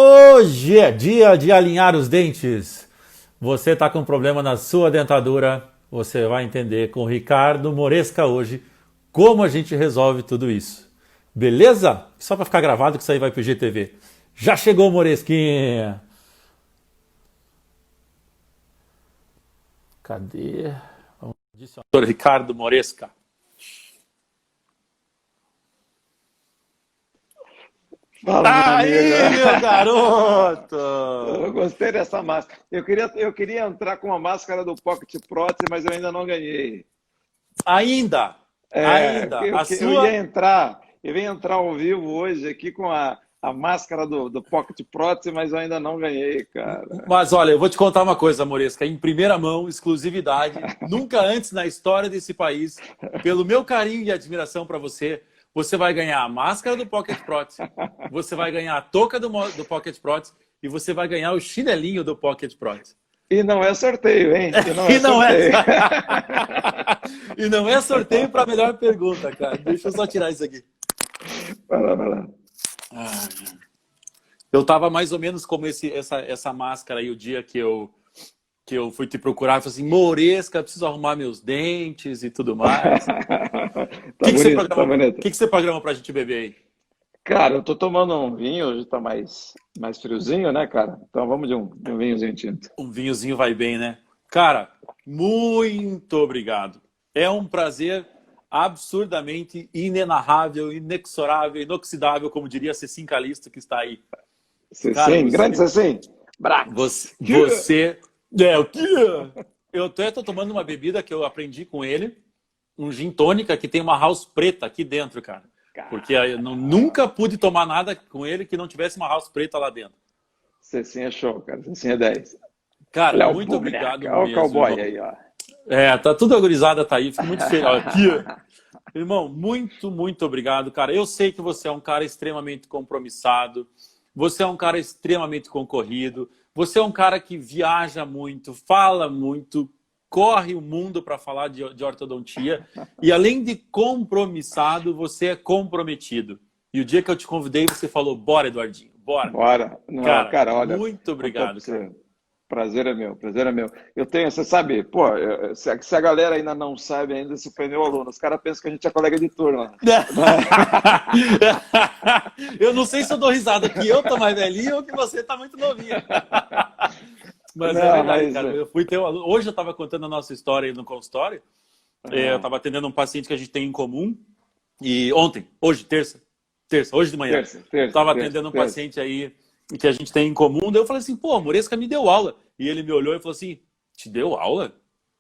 Hoje é dia de alinhar os dentes. Você está com problema na sua dentadura? Você vai entender com o Ricardo Moresca hoje como a gente resolve tudo isso. Beleza? Só para ficar gravado que isso aí vai pro IGTV. Já chegou o Moresquinha. Cadê? Vamos adicionar. Doutor Ricardo Moresca. Fala, meu amigo. Aí, meu garoto! Eu gostei dessa máscara. Eu queria entrar com a máscara do Pocket Protz, mas eu ainda não ganhei. Ainda, É, ainda, eu, a que- eu ia sua. entrar, eu ia entrar ao vivo hoje aqui com a máscara do Pocket Protz, mas eu ainda não ganhei, cara. Mas olha, eu vou te contar uma coisa, Moresca, em primeira mão, exclusividade, nunca antes na história desse país, pelo meu carinho e admiração para você, você vai ganhar a máscara do Pocket Protz, você vai ganhar a touca do Pocket Protz e você vai ganhar o chinelinho do Pocket Protz. E não é sorteio, hein? E não E é não é, sorteio. e não é sorteio para a melhor pergunta, cara. Deixa eu só tirar isso aqui. Vai lá, vai lá. Eu tava mais ou menos como essa máscara aí o dia que eu fui te procurar, eu falei assim, Moresca, preciso arrumar meus dentes e tudo mais. O Tá que você bonito, tá programa, bonito. que você programa pra gente beber aí? Cara, eu tô tomando um vinho, hoje tá mais friozinho, né, cara? Então vamos de um vinhozinho tinto. Um vinhozinho vai bem, né? Cara, muito obrigado. É um prazer absurdamente inenarrável, inexorável, inoxidável, como diria Cecim Calisto, que está aí. Cara, Cecim, grande Cecim. Brax. você o quê? Eu até tô tomando uma bebida que eu aprendi com ele, um gin tônica que tem uma house preta aqui dentro, cara. Porque eu nunca pude tomar nada com ele que não tivesse uma house preta lá dentro. Cecim é show, cara. Cecim é 10. Cara, Léo muito obrigado Boneca, olha o mesmo, cowboy irmão. aí, ó. Tá tudo agorizada, tá aí. Fico muito feliz. Ó, aqui, irmão, muito, muito obrigado, cara. Eu sei que você é um cara extremamente compromissado. Você é um cara extremamente concorrido. Você é um cara que viaja muito, fala muito, corre o mundo para falar de ortodontia. E além de compromissado, você é comprometido. E o dia que eu te convidei, você falou, bora, Eduardinho, bora. Bora. Não, Cara, cara, olha, muito contar pra obrigado, cara. você. Prazer é meu, prazer é meu. Eu tenho, você sabe, pô, se a galera ainda não sabe ainda, se foi meu aluno, os caras pensam que a gente é colega de turma. Eu não sei se eu dou risada que eu tô mais velhinho ou que você tá muito novinho. Mas é Não, verdade, mas cara. Eu fui teu aluno. Hoje eu tava contando a nossa história aí no consultório. Eu tava atendendo um paciente que a gente tem em comum. E ontem, hoje, terça, hoje de manhã, terça, terça, tava terça, atendendo um terça. paciente aí que a gente tem em comum. Daí eu falei assim, pô, a Moresca me deu aula. E ele me olhou e falou assim, te deu aula?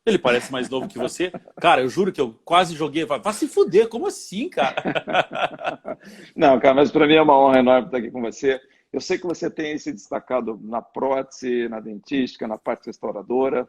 Ele parece mais novo que você. Cara, eu juro que eu quase joguei. Vai se fuder, como assim, cara? Não, cara, mas para mim é uma honra enorme estar aqui com você. Eu sei que você tem se destacado na prótese, na dentística, na parte restauradora.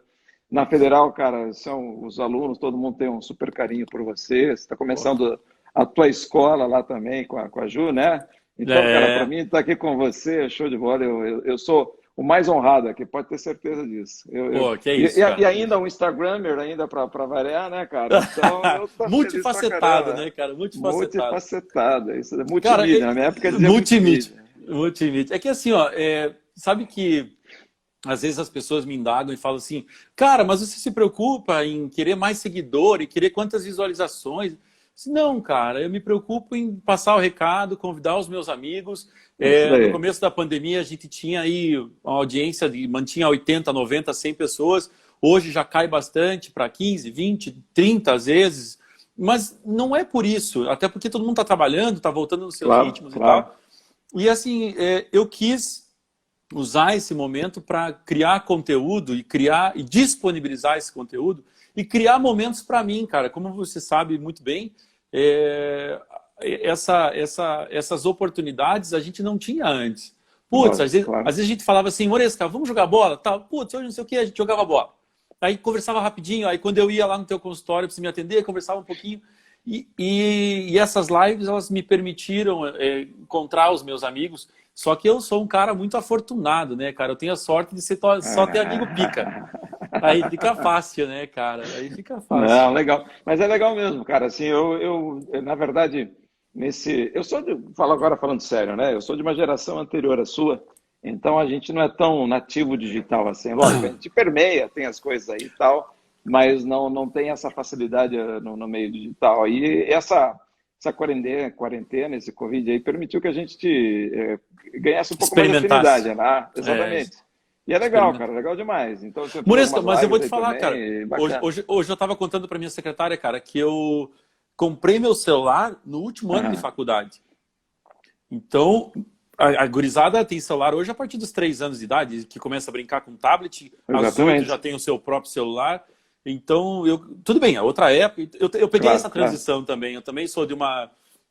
Na federal, cara, são os alunos, todo mundo tem um super carinho por você. Você está começando a tua escola lá também com a Ju, né? Então, cara, para É, mim estar aqui com você é show de bola. Eu sou o mais honrado aqui, pode ter certeza disso. pô, que é E, isso, e cara. ainda um Instagrammer, ainda para variar, né, cara? Então eu tô feliz pra Multifacetado, caramba. né, cara? Multifacetado. Multifacetada, isso é Cara, multimídia. Na minha época dizia multimídia. multimídia. Multimídia. É que assim, ó, sabe que às vezes as pessoas me indagam e falam assim, cara, mas você se preocupa em querer mais seguidor e querer quantas visualizações? Não, cara, eu me preocupo em passar o recado, convidar os meus amigos. É isso No daí. começo da pandemia, a gente tinha aí uma audiência mantinha 80, 90, 100 pessoas. Hoje já cai bastante para 15, 20, 30 às vezes. Mas não é por isso, até porque todo mundo está trabalhando, está voltando nos seus Claro, ritmos e claro. tal. E assim, eu quis usar esse momento para criar conteúdo e criar e disponibilizar esse conteúdo e criar momentos para mim, cara. Como você sabe muito bem, é, essas oportunidades a gente não tinha antes. Putz, às Lógico, vezes, claro. às vezes a gente falava assim, Moresca, vamos jogar bola? Tá, putz, hoje não sei o que, a gente jogava bola. Aí conversava rapidinho, aí quando eu ia lá no teu consultório para você me atender, conversava um pouquinho. E essas lives, elas me permitiram encontrar os meus amigos. Só que eu sou um cara muito afortunado, né, cara? Eu tenho a sorte de só ter amigo pica. Aí fica fácil, né, cara? Aí fica fácil. Não, legal. Mas é legal mesmo, cara. Assim, na verdade, falo agora falando sério, né? Eu sou de uma geração anterior à sua. Então a gente não é tão nativo digital assim. Lógico, a gente permeia, tem as coisas aí e tal, mas não tem essa facilidade no meio digital. E essa quarentena, esse Covid aí, permitiu que a gente ganhasse um pouco mais de Experimentasse. afinidade, né? É, Exatamente. E é legal, cara, legal demais. Então você fez Muresca, algumas mas eu vou lives te aí falar, cara. também, Hoje, bacana. hoje, hoje eu estava contando para minha secretária, cara, que eu comprei meu celular no último ano de Aham, faculdade. Então, a gurizada tem celular hoje a partir dos 3 anos de idade, que começa a brincar com tablet, às 8 já exatamente. tem o seu próprio celular. Então, tudo bem, a outra época, eu peguei Claro, essa claro. transição também. Eu também sou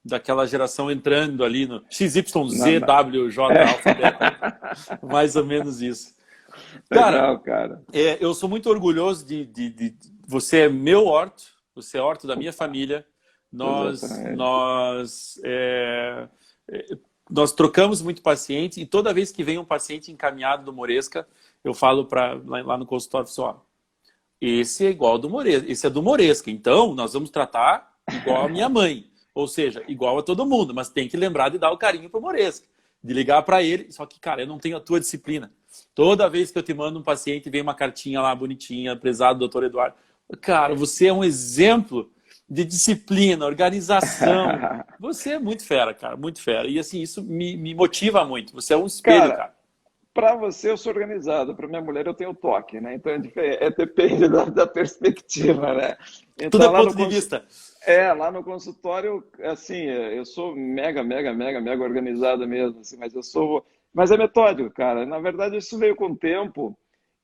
daquela geração entrando ali no Não, não. XYZWJ, É. alfa, beta, mais ou menos isso. Cara, Legal, cara. eu sou muito orgulhoso você é meu orto, você é orto da minha família. Nós, Exatamente. nós, é, é, nós trocamos muito paciente e toda vez que vem um paciente encaminhado do Moresca, eu falo lá no consultório, pessoal, esse é igual ao do Moresca, esse é do Moresca, então nós vamos tratar igual a minha mãe, ou seja, igual a todo mundo, mas tem que lembrar de dar o carinho pro Moresca, de ligar para ele, só que, cara, eu não tenho a tua disciplina. Toda vez que eu te mando um paciente, vem uma cartinha lá bonitinha, prezado doutor Eduardo. Cara, você é um exemplo de disciplina, organização. Você é muito fera, cara, muito fera. E assim, isso me motiva muito. Você é um espelho, Cara, cara. para você eu sou organizado, para minha mulher eu tenho toque, né? Então depende da perspectiva, né? Tudo é Então ponto de vista. lá no consultório, assim, eu sou mega, mega, mega, mega organizado mesmo, assim, mas é metódico, cara. Na verdade isso veio com o tempo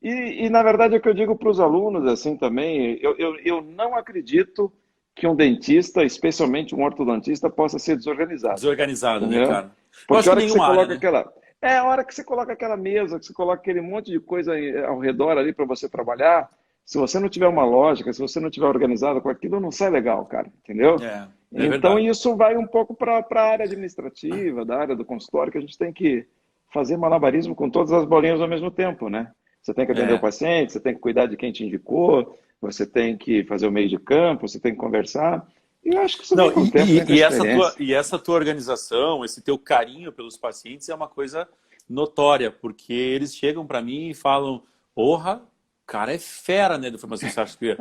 e na verdade é o que eu digo para os alunos, assim, também. Eu não acredito que um dentista, especialmente um ortodontista, possa ser desorganizado, Desorganizado, né, entendeu? cara? Eu Porque acho a que hora que você nenhuma área, coloca né? aquela a hora que você coloca aquela mesa, que você coloca aquele monte de coisa ao redor ali para você trabalhar, se você não tiver uma lógica, se você não tiver organizado com aquilo, não sai legal, cara, entendeu? É Então verdade. isso vai um pouco para a área administrativa, da área do consultório, que a gente tem que fazer malabarismo com todas as bolinhas ao mesmo tempo, né? Você tem que atender o É. paciente, você tem que cuidar de quem te indicou, você tem que fazer o meio de campo, você tem que conversar. E eu acho que isso vem Não, com o tempo, vem com a experiência. e essa tua organização, esse teu carinho pelos pacientes é uma coisa notória, porque eles chegam para mim e falam, porra, o cara é fera, né, do farmacêutico, você acha que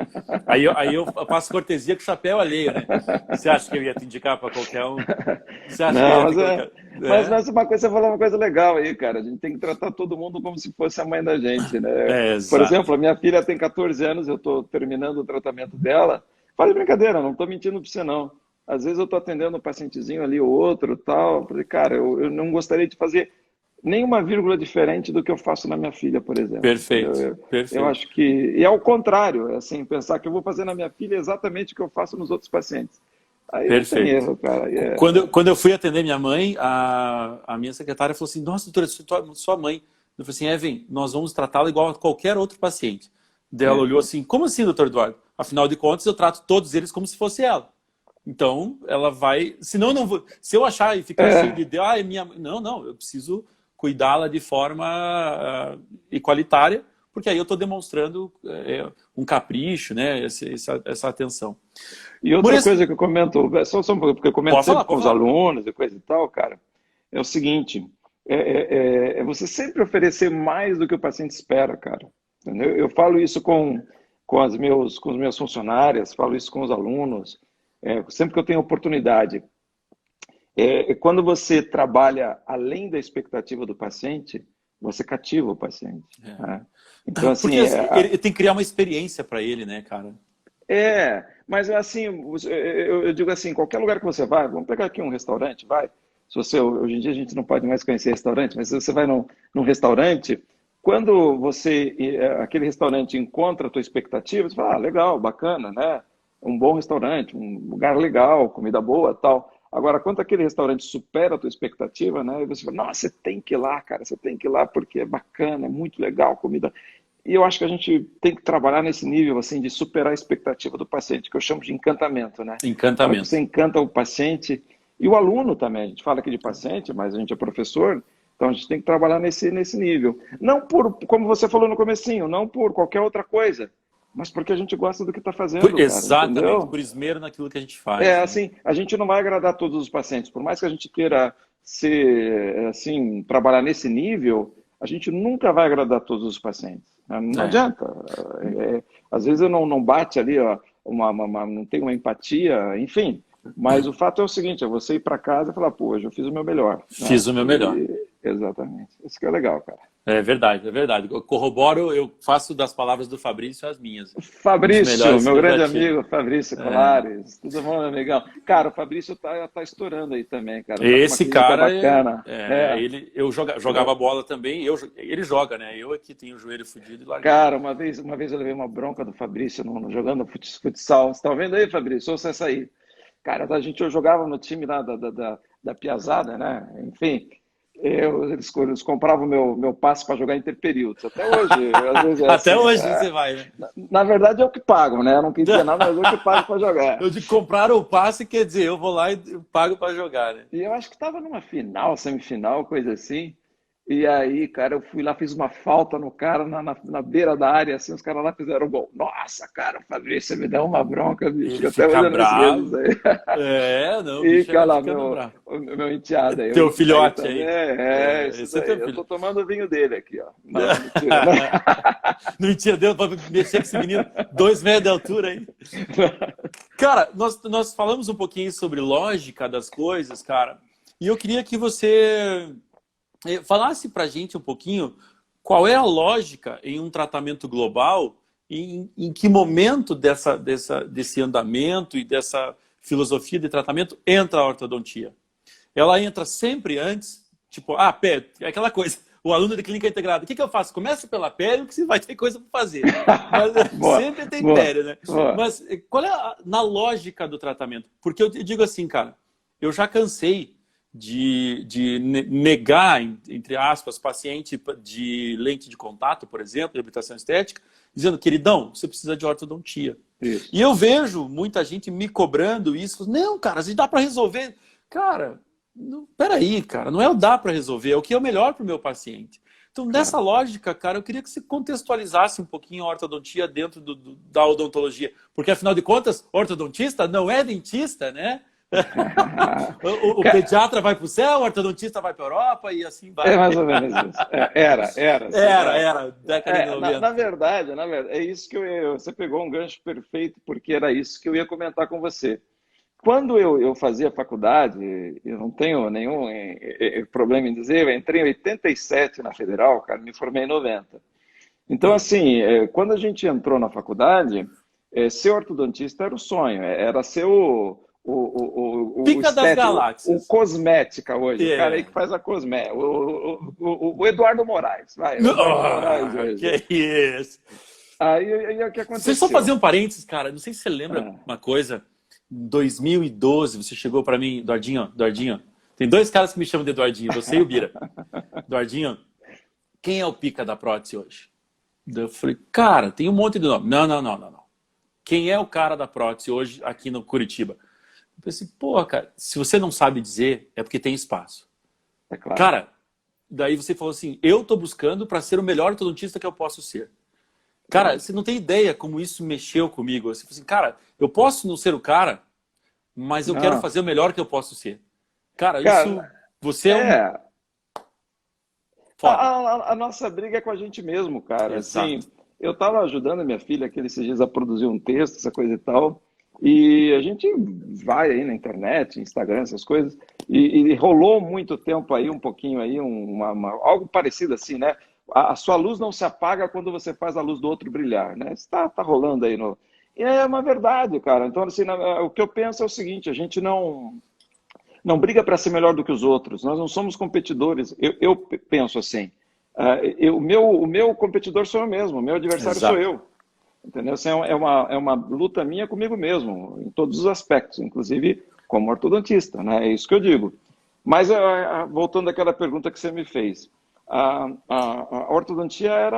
aí eu passo cortesia com o chapéu alheio, né? Você acha que eu ia te indicar para qualquer um? Você acha que eu Não, ia te colocar? mas uma coisa, você falou uma coisa legal aí, cara. A gente tem que tratar todo mundo como se fosse a mãe da gente, né? Por Exato. exemplo, a minha filha tem 14 anos, eu estou terminando o tratamento dela. Faz brincadeira, não estou mentindo para você, não. Às vezes eu estou atendendo um pacientezinho ali ou outro, tal. Falei, cara, eu não gostaria de fazer nenhuma vírgula diferente do que eu faço na minha filha, por exemplo, entendeu? Perfeito, Eu perfeito. acho que... E é ao contrário, é assim, pensar que eu vou fazer na minha filha exatamente o que eu faço nos outros pacientes. Aí não tem Perfeito. erro, cara. Quando eu fui atender minha mãe, a minha secretária falou assim, nossa, doutora, sua mãe. Eu falei assim, Evelyn, nós vamos tratá-la igual a qualquer outro paciente. Daí ela olhou assim, como assim, doutor Eduardo? Afinal de contas, eu trato todos eles como se fosse ela. Então, ela vai... Senão, eu não vou, se eu achar e ficar cheio É, de... é minha... Não, eu preciso cuidá-la de forma igualitária, porque aí eu estou demonstrando um capricho, né? Essa atenção. e outra Maurício, coisa que eu comento, só porque eu comento pode falar, sempre com pode os falar. alunos e coisa e tal, cara, é o seguinte, é você sempre oferecer mais do que o paciente espera, cara. Entendeu? Eu falo isso com os meus funcionários, falo isso com os alunos, sempre que eu tenho oportunidade. Quando você trabalha além da expectativa do paciente, você cativa o paciente, né? Então, Porque assim, assim, ele tem que criar uma experiência para ele, né, cara? mas assim, eu digo assim, qualquer lugar que você vai, vamos pegar aqui um restaurante, vai. Se você, hoje em dia a gente não pode mais conhecer restaurante, mas se você vai num restaurante, quando aquele restaurante encontra a tua expectativa, você fala, legal, bacana, né? Um bom restaurante, um lugar legal, comida boa, tal. Agora, quando aquele restaurante supera a tua expectativa, né? Você fala, nossa, você tem que ir lá, cara, você tem que ir lá porque é bacana, é muito legal, comida. E eu acho que a gente tem que trabalhar nesse nível assim de superar a expectativa do paciente, que eu chamo de encantamento, né? A hora que você Encantamento. encanta o paciente e o aluno também. A gente fala aqui de paciente, mas a gente é professor, então a gente tem que trabalhar nesse nível. Não por, como você falou no comecinho, não por qualquer outra coisa, mas porque a gente gosta do que está fazendo, cara, Exatamente, entendeu? por esmero naquilo que a gente faz, né? Assim, a gente não vai agradar todos os pacientes, por mais que a gente queira assim, trabalhar nesse nível, a gente nunca vai agradar todos os pacientes, né? Não É. adianta. Às vezes eu não bate ali, ó, não tem uma empatia, enfim. Mas o fato é o seguinte, é você ir para casa e falar, pô, hoje eu fiz o meu melhor, né? Fiz o meu melhor. Exatamente. Isso que é legal, cara. É verdade, é verdade. Eu corroboro, eu faço das palavras do Fabrício as minhas. Um dos Fabrício, melhores meu que eu grande já tive. amigo, Fabrício É. Colares, tudo bom, meu amigão? Cara, o Fabrício tá estourando aí também, cara, tá com uma Esse clínica cara, bacana. eu jogava bola também, ele joga, né? Eu aqui tenho o joelho fudido e larguei. Cara, uma vez eu levei uma bronca do Fabrício jogando futsal. Você tá vendo aí, Fabrício? Ou você sair? Cara, eu jogava no time lá da Piazada, né? Enfim, eles compravam meu passe para jogar interperíodos. Até hoje, às vezes é Até assim. hoje você vai, né? Na verdade, eu que pago, né? Eu não quis dizer nada, mas eu que pago para jogar. Eu de comprar o passe, quer dizer, eu vou lá e pago para jogar, né? E eu acho que estava numa final, semifinal, coisa assim. E aí, cara, eu fui lá, fiz uma falta no cara na beira da área, assim, os caras lá fizeram o gol. Nossa, cara, Fabrício, me deu uma bronca, bicho, Ele que até hoje fica eu não esqueço isso bravo. aí. É, não, o E, bicho vai cara, ficando bravo. o meu enteado aí, Teu hoje que tá aí filhote também, aí. isso Esse é daí. teu Eu filho. tô tomando o vinho dele aqui, ó. Não, mentira, né? Não mentira, Deus, pra mexer com esse menino, 2 metros de altura aí. Cara, nós falamos um pouquinho sobre lógica das coisas, cara, e eu queria que você falasse pra gente um pouquinho qual é a lógica em um tratamento global, em que momento desse andamento e dessa filosofia de tratamento entra a ortodontia. Ela entra sempre antes, tipo, pé, é aquela coisa, o aluno de clínica integrada, o que eu faço? Começa pela pele, porque você vai ter coisa para fazer. Mas Boa, sempre tem boa, pele, né? boa. Mas qual é na lógica do tratamento? Porque eu digo assim, cara, eu já cansei de negar, entre aspas, paciente de lente de contato, por exemplo, de reabilitação estética, dizendo, queridão, você precisa de ortodontia. Isso. E eu vejo muita gente me cobrando isso. Não, cara, se dá para resolver. Cara, peraí, cara, não é o dá para resolver, é o que é o melhor para o meu paciente. Então, nessa Claro. lógica, cara, eu queria que você contextualizasse um pouquinho a ortodontia dentro da odontologia. Porque, afinal de contas, ortodontista não é dentista, né? O pediatra vai para o céu, o ortodontista vai para a Europa e assim vai. É mais ou menos isso. Assim, Era, década de Na 90. verdade, é isso que você pegou um gancho perfeito, porque era isso que eu ia comentar com você. Quando eu fazia faculdade, eu não tenho nenhum problema em dizer, eu entrei em 87 na Federal, cara, me formei em 90. Então, assim, quando a gente entrou na faculdade, ser ortodontista era o sonho, era ser o Pica das estético, o galáxias. cosmética hoje, o cara aí É. que faz a cosmética, o Eduardo Moraes, vai, o Eduardo Moraes hoje. Que isso. Aí o que Deixa eu só fazer aconteceu? um parênteses, cara. Não sei se você lembra uma coisa. Em 2012, você chegou para mim, Eduardinho. Tem 2 caras que me chamam de Eduardinho, você e o Bira. Eduardinho, quem é o pica da prótese hoje? Eu falei, cara, tem um monte de nome. Não. Quem é o cara da prótese hoje aqui no Curitiba? Eu pensei, pô, cara, se você não sabe dizer, é porque tem espaço. É claro. Cara, daí você falou assim, eu tô buscando para ser o melhor ortodontista que eu posso ser. Cara, você não tem ideia como isso mexeu comigo. Você falou assim, cara, eu posso não ser o cara, mas eu quero Não. fazer o melhor que eu posso ser. Cara, isso, Cara, você é um é. foda. A nossa briga é com a gente mesmo, cara. Assim, Exato. eu estava ajudando a minha filha aqueles dias a produzir um texto, essa coisa e tal, e a gente vai aí na internet, Instagram, essas coisas, e rolou muito tempo aí, um pouquinho aí, algo parecido assim, né? A sua luz não se apaga quando você faz a luz do outro brilhar, né? Isso tá rolando aí no. E é uma verdade, cara. Então, assim, o que eu penso é o seguinte: a gente não briga para ser melhor do que os outros. Nós não somos competidores. Eu penso assim. O meu competidor sou eu mesmo, o meu adversário sou Exato. eu. Entendeu? Assim, é uma luta minha comigo mesmo, em todos os aspectos, inclusive como ortodontista, né? É isso que eu digo. Mas, voltando àquela pergunta que você me fez, a ortodontia era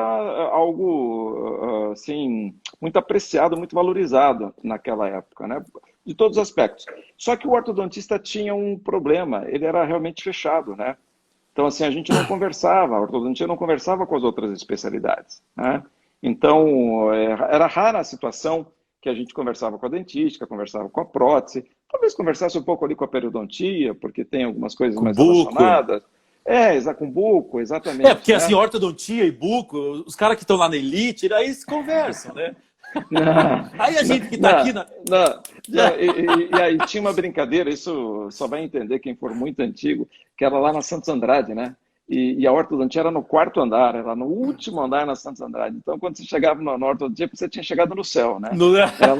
algo assim, muito apreciado, muito valorizado naquela época, né? De todos os aspectos. Só que o ortodontista tinha um problema, ele era realmente fechado, né? Então, assim, a gente não conversava, a ortodontia não conversava com as outras especialidades, né? Então, era rara a situação que a gente conversava com a dentística, conversava com a prótese, talvez conversasse um pouco ali com a periodontia, porque tem algumas coisas Com mais buco. relacionadas. Com buco, exatamente. Porque né? assim, ortodontia e buco, os caras que estão lá na elite, aí eles conversam, né? Não, Aí a gente que está aqui na... e aí tinha uma brincadeira, isso só vai entender quem for muito antigo, que era lá na Santos Andrade, né? E a ortodontia era no 4º andar, era no último andar na Santos Andrade. Então, quando você chegava na ortodontia, você tinha chegado no céu, né? No... Era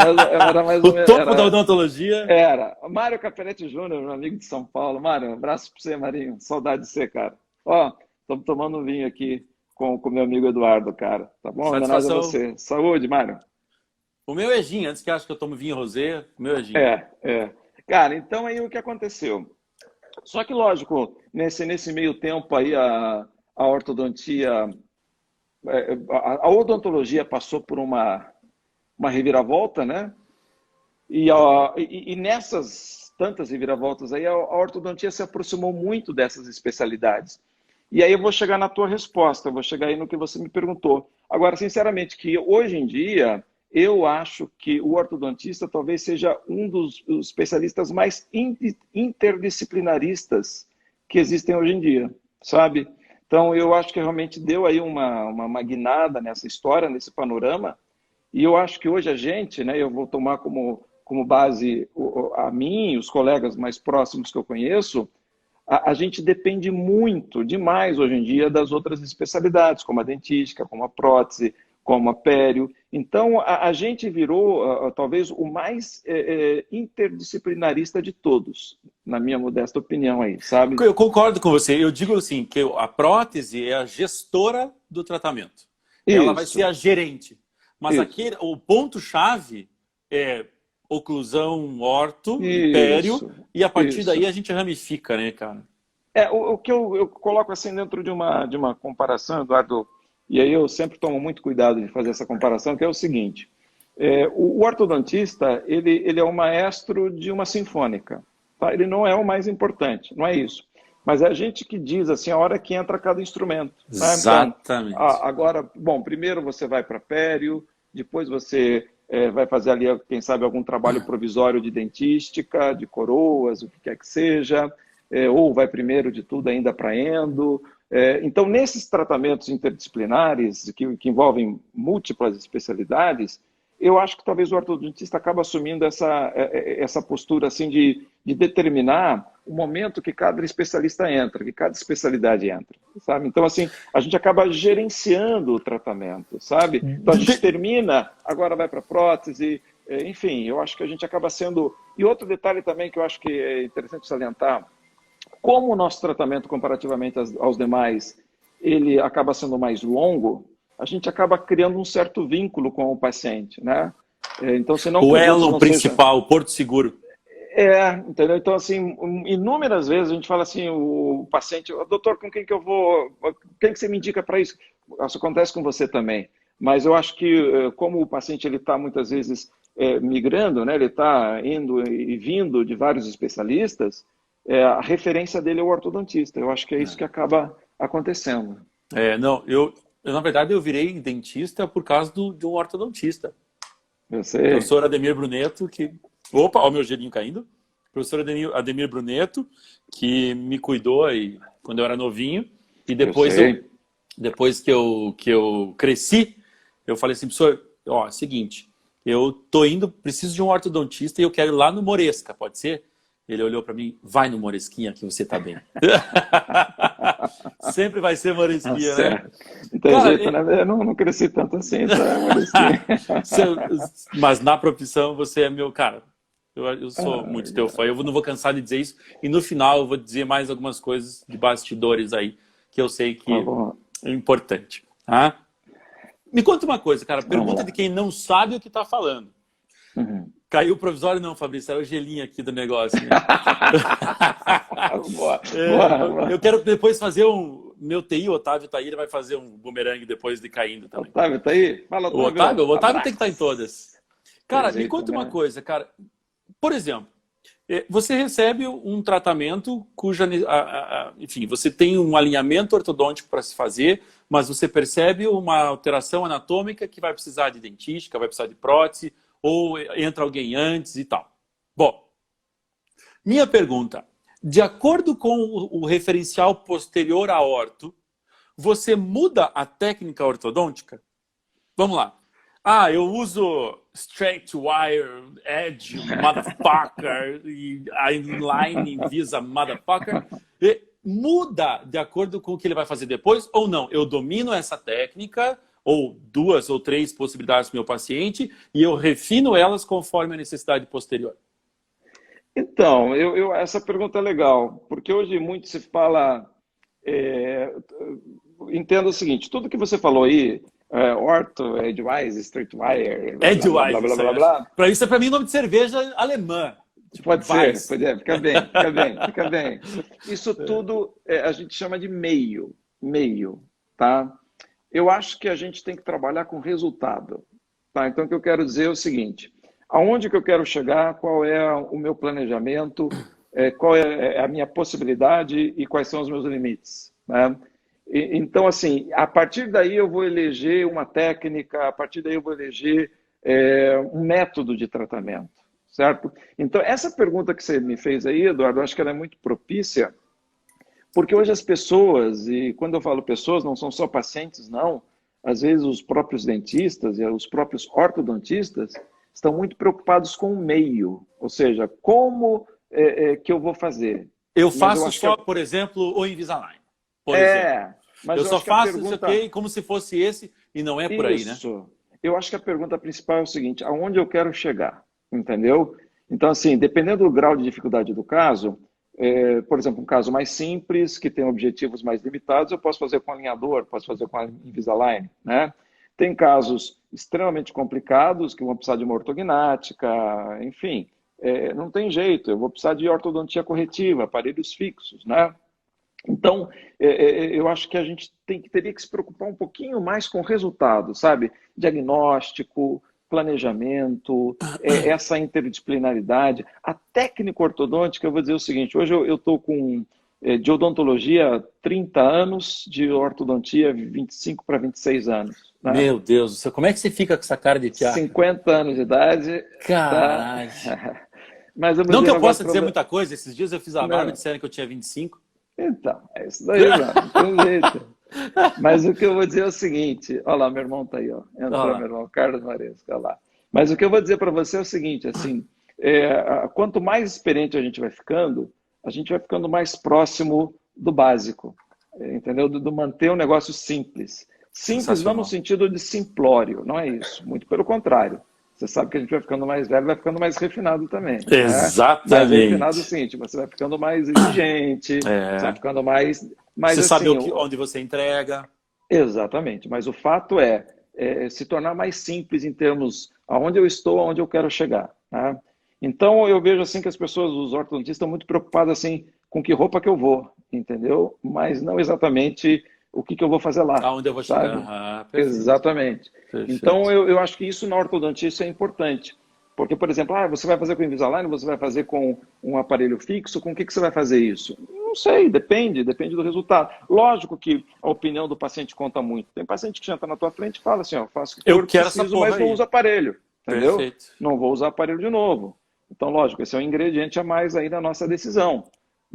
mais ou O menos, topo da odontologia. Era. Mário Capelletti Júnior, meu amigo de São Paulo. Mário, um abraço para você, Marinho. Saudade de você, cara. Ó, estamos tomando um vinho aqui com o meu amigo Eduardo, cara. Tá bom? Homenagem a você. Saúde, Mário. O meu é gin, antes que acho que eu tomo vinho rosé, o meu é gin. Cara, então aí o que aconteceu? Só que, lógico, nesse meio tempo aí a ortodontia, a odontologia passou por uma reviravolta, né? E nessas tantas reviravoltas aí, a ortodontia se aproximou muito dessas especialidades. E aí eu vou chegar na tua resposta, eu vou chegar aí no que você me perguntou. Agora, sinceramente, que hoje em dia, eu acho que o ortodontista talvez seja um dos especialistas mais interdisciplinaristas que existem hoje em dia, sabe? Então, eu acho que realmente deu aí uma guinada nessa história, nesse panorama, e eu acho que hoje a gente, né, eu vou tomar como base a mim, os colegas mais próximos que eu conheço, a gente depende muito, demais hoje em dia, das outras especialidades, como a dentística, como a prótese, como a pério. Então, a gente virou, talvez, o mais interdisciplinarista de todos, na minha modesta opinião aí, sabe? Eu concordo com você. Eu digo assim, que a prótese é a gestora do tratamento. Ela vai ser a gerente. Mas aqui, o ponto-chave é oclusão, orto, pério, e a partir daí a gente ramifica, né, cara? O que eu coloco assim dentro de uma comparação, Eduardo, e aí eu sempre tomo muito cuidado de fazer essa comparação, que é o seguinte, o ortodontista, ele é o maestro de uma sinfônica, tá? Ele não é o mais importante, não é isso. Mas é a gente que diz assim, a hora que entra cada instrumento. Tá? Exatamente. Então, agora, bom, primeiro você vai para pério, depois você vai fazer ali, quem sabe, algum trabalho provisório de dentística, de coroas, o que quer que seja, ou vai primeiro de tudo ainda para endo. Então, nesses tratamentos interdisciplinares, que envolvem múltiplas especialidades, eu acho que talvez o ortodontista acaba assumindo essa postura assim de determinar o momento que cada especialista entra, que cada especialidade entra, sabe? Então, assim, a gente acaba gerenciando o tratamento, sabe? Então, a gente termina, agora vai para a prótese, enfim, eu acho que a gente acaba sendo... E outro detalhe também que eu acho que é interessante salientar, como o nosso tratamento, comparativamente aos demais, ele acaba sendo mais longo, a gente acaba criando um certo vínculo com o paciente, né? Então, se não o elo principal, o porto seguro. Entendeu? Então, assim, inúmeras vezes a gente fala assim, o paciente, doutor, com quem que eu vou, quem que você me indica para isso? Isso acontece com você também. Mas eu acho que, como o paciente ele está muitas vezes migrando, né? Ele está indo e vindo de vários especialistas, a referência dele é o ortodontista. Eu acho que é isso que acaba acontecendo. Na verdade, eu virei dentista por causa de um ortodontista. Eu sei. Professor Ademir Bruneto, que... Opa, olha o meu gelinho caindo. Professor Ademir Bruneto, que me cuidou aí quando eu era novinho. E depois que eu cresci, eu falei assim, professor, ó, seguinte, eu tô indo, preciso de um ortodontista e eu quero ir lá no Moresca, pode ser? Ele olhou para mim, vai no Moresquinha que você tá bem. Sempre vai ser Moresquinha, né? Não tem jeito, né? Eu não cresci tanto assim, então é Moresquinha. Mas na profissão você é meu cara. Eu sou muito teu fã. Eu não vou cansar de dizer isso. E no final eu vou dizer mais algumas coisas de bastidores aí, que eu sei que é importante. Tá? Me conta uma coisa, cara. Pergunta de quem não sabe o que tá falando. Uhum. Caiu o provisório não, Fabrício. Era o gelinho aqui do negócio. Né? Boa. Eu quero depois fazer meu TI, o Otávio tá aí, ele vai fazer um bumerangue depois de caindo também. Otávio tá aí? Fala, Otávio. O Otávio tem que estar em todas. Cara, me conta uma coisa, cara. Por exemplo, você recebe um tratamento cuja... Enfim, você tem um alinhamento ortodôntico para se fazer, mas você percebe uma alteração anatômica que vai precisar de dentística, vai precisar de prótese, ou entra alguém antes e tal. Bom, minha pergunta, de acordo com o referencial posterior aorto, você muda a técnica ortodôntica? Vamos lá. Ah, eu uso straight wire, edge, motherfucker, e a inline visa motherfucker. E muda de acordo com o que ele vai fazer depois ou não? Eu domino essa técnica, ou 2 ou 3 possibilidades para o meu paciente, e eu refino elas conforme a necessidade posterior. Então, essa pergunta é legal, porque hoje muito se fala... entenda o seguinte, tudo que você falou aí, ortho, edgewise, streetwire, blá, blá, blá, blá, blá. Para isso é para mim nome de cerveja alemã. Tipo, pode ser, fica bem. Isso tudo a gente chama de meio, tá? Eu acho que a gente tem que trabalhar com resultado, tá? Então, o que eu quero dizer é o seguinte, aonde que eu quero chegar, qual é o meu planejamento, qual é a minha possibilidade e quais são os meus limites, né? Então, assim, a partir daí eu vou eleger uma técnica, a partir daí eu vou eleger um método de tratamento, certo? Então, essa pergunta que você me fez aí, Eduardo, eu acho que ela é muito propícia, porque hoje as pessoas, e quando eu falo pessoas, não são só pacientes, não, às vezes os próprios dentistas e os próprios ortodontistas estão muito preocupados com o meio, ou seja, como que eu vou fazer. Eu faço só, por exemplo, o Invisalign. Por exemplo. Mas eu só faço pergunta... isso aqui como se fosse esse, e não é por aí, né? Isso. Eu acho que a pergunta principal é o seguinte, aonde eu quero chegar, entendeu? Então, assim, dependendo do grau de dificuldade do caso, por exemplo, um caso mais simples, que tem objetivos mais limitados, eu posso fazer com alinhador, posso fazer com a Invisalign, né? Tem casos extremamente complicados, que vão precisar de uma ortognática, enfim, não tem jeito, eu vou precisar de ortodontia corretiva, aparelhos fixos, né? Então, eu acho que a gente teria que se preocupar um pouquinho mais com o resultado, sabe? Diagnóstico, planejamento, essa interdisciplinaridade. A técnica ortodôntica, eu vou dizer o seguinte, hoje eu estou com de odontologia 30 anos, de ortodontia 25 para 26 anos. Né? Meu Deus do céu, como é que você fica com essa cara de teatro? 50 anos de idade. Caralho. Tá? Mas não que eu possa dizer muita coisa, esses dias eu fiz a barba e disseram que eu tinha 25. Então, é isso daí, mano. Não tem jeito. Mas o que eu vou dizer é o seguinte, olha lá, meu irmão tá aí, ó. Entrou meu irmão, Carlos Maresco, olha lá. Mas o que eu vou dizer para você é o seguinte, assim, quanto mais experiente a gente vai ficando mais próximo do básico, entendeu? Do manter um negócio simples. Simples não no sentido de simplório, não é isso. Muito pelo contrário. Você sabe que a gente vai ficando mais velho, vai ficando mais refinado também. Exatamente. Né? Mais refinado, sim, você vai ficando mais exigente, você vai ficando mais você assim, sabe onde você entrega. Exatamente, mas o fato é se tornar mais simples em termos aonde eu estou, aonde eu quero chegar. Né? Então, eu vejo assim que as pessoas, os ortodontistas, estão muito preocupados assim, com que roupa que eu vou, entendeu? Mas não exatamente o que eu vou fazer lá. Aonde eu vou chegar. Exatamente. Perfeito. Então, eu acho que isso na ortodontia isso é importante. Porque, por exemplo, você vai fazer com Invisalign, você vai fazer com um aparelho fixo, com o que você vai fazer isso? Não sei, depende do resultado. Lógico que a opinião do paciente conta muito. Tem paciente que senta na tua frente e fala assim, ó, faço o que eu quero preciso, mas não uso aparelho. Entendeu? Perfeito. Não vou usar aparelho de novo. Então, lógico, esse é um ingrediente a mais aí na nossa decisão.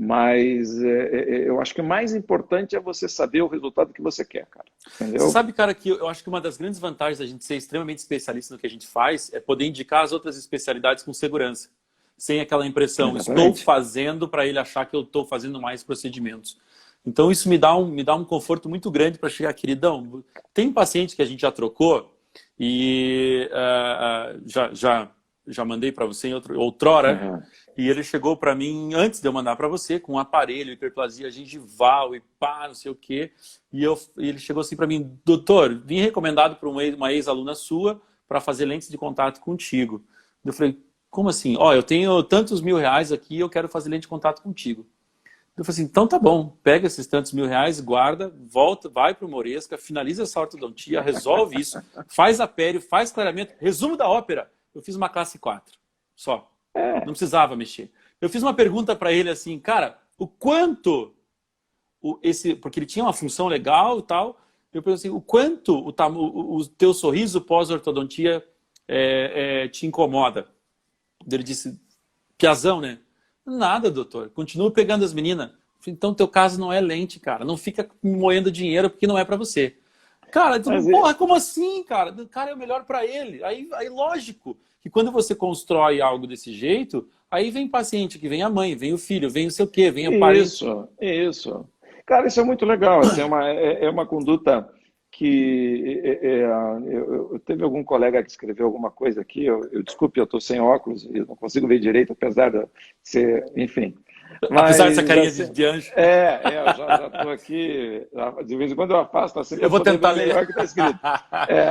Mas eu acho que o mais importante é você saber o resultado que você quer, cara. Entendeu? Você sabe, cara, que eu acho que uma das grandes vantagens da gente ser extremamente especialista no que a gente faz é poder indicar as outras especialidades com segurança. Sem aquela impressão, Exatamente. estou fazendo para ele achar que eu estou fazendo mais procedimentos. Então isso me dá um conforto muito grande para chegar, queridão. Tem paciente que a gente já trocou e já mandei para você em outrora. Uhum. E ele chegou para mim, antes de eu mandar para você, com um aparelho, hiperplasia gengival e pá, não sei o quê. E ele chegou assim para mim, doutor, vim recomendado por uma ex-aluna sua para fazer lentes de contato contigo. Eu falei, como assim? Ó, eu tenho tantos R$1.000 aqui e eu quero fazer lente de contato contigo. Eu falei assim, então tá bom, pega esses tantos R$1.000, guarda, volta, vai para o Moresca, finaliza essa ortodontia, resolve isso, faz a pério, faz clareamento. Resumo da ópera, eu fiz uma classe 4, só. Não precisava mexer. Eu fiz uma pergunta para ele assim, cara, o quanto porque ele tinha uma função legal e tal, eu perguntei assim, o quanto o teu sorriso pós-ortodontia te incomoda? Ele disse, piazão, né? Nada, doutor. Continuo pegando as meninas. Então, teu caso não é lente, cara. Não fica moendo dinheiro porque não é para você. Cara, porra, como assim, cara? O cara é o melhor para ele. Aí, lógico, que quando você constrói algo desse jeito, aí vem paciente, que vem a mãe, vem o filho, vem o sei o quê, vem o parente. Isso. Cara, isso é muito legal. Assim, é uma conduta que... eu teve algum colega que escreveu alguma coisa aqui, desculpe, eu estou sem óculos e não consigo ver direito, apesar de ser... Enfim. Apesar dessa Mas, carinha assim, de anjo. eu já estou aqui, de vez em quando eu afasto, assim, Eu vou tentar ler melhor o que está escrito.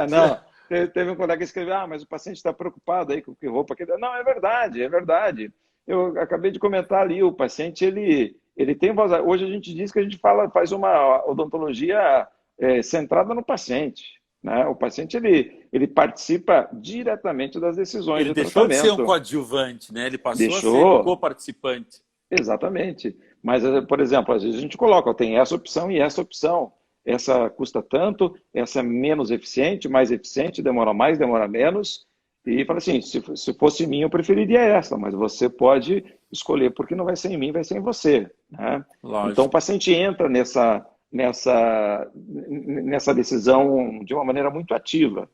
Não, teve um colega que escreveu, mas o paciente está preocupado aí com que roupa que... Não, é verdade, é verdade. Eu acabei de comentar ali, o paciente, ele tem voz... Hoje a gente diz que a gente faz uma odontologia centrada no paciente, né? O paciente, ele participa diretamente das decisões Ele de deixou de ser um tratamento. coadjuvante, né? Ele passou a ser um co-participante. Exatamente. Mas, por exemplo, às vezes a gente coloca, tem essa opção e essa opção. Essa custa tanto, essa é menos eficiente, mais eficiente, demora mais, demora menos. E fala assim, se fosse em mim, eu preferiria essa, mas você pode escolher, porque não vai ser em mim, vai ser em você, né? Então, o paciente entra nessa decisão de uma maneira muito ativa,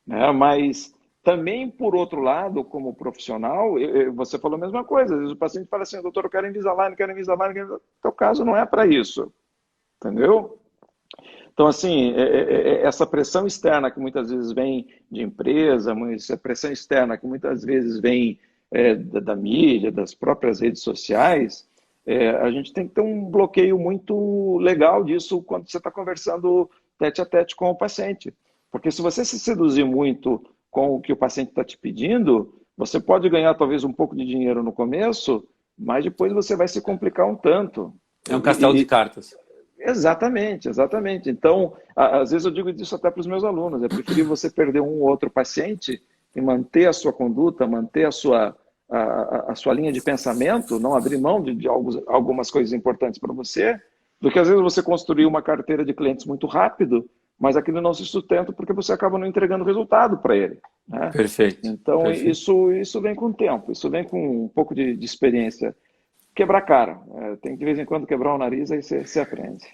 né? Mas também, por outro lado, como profissional, você falou a mesma coisa. Às vezes o paciente fala assim, doutor, eu quero Invisalign, quero Invisalign. O teu caso não é para isso, entendeu? Então, assim, essa pressão externa que muitas vezes vem de empresa, essa pressão externa que muitas vezes vem da mídia, das próprias redes sociais, a gente tem que ter um bloqueio muito legal disso quando você está conversando tete a tete com o paciente. Porque se você se seduzir muito com o que o paciente está te pedindo, você pode ganhar talvez um pouco de dinheiro no começo, mas depois você vai se complicar um tanto. É um castelo de cartas. Exatamente, exatamente. Então, às vezes eu digo isso até para os meus alunos, é preferível você perder um ou outro paciente e manter a sua conduta, manter a sua linha de pensamento, não abrir mão de algumas coisas importantes para você, do que às vezes você construir uma carteira de clientes muito rápido, mas aquilo não se sustenta porque você acaba não entregando resultado para ele, né? Perfeito. Então, perfeito. isso vem com o tempo, isso vem com um pouco de experiência. Quebrar cara. Tem que de vez em quando quebrar o nariz, aí você aprende.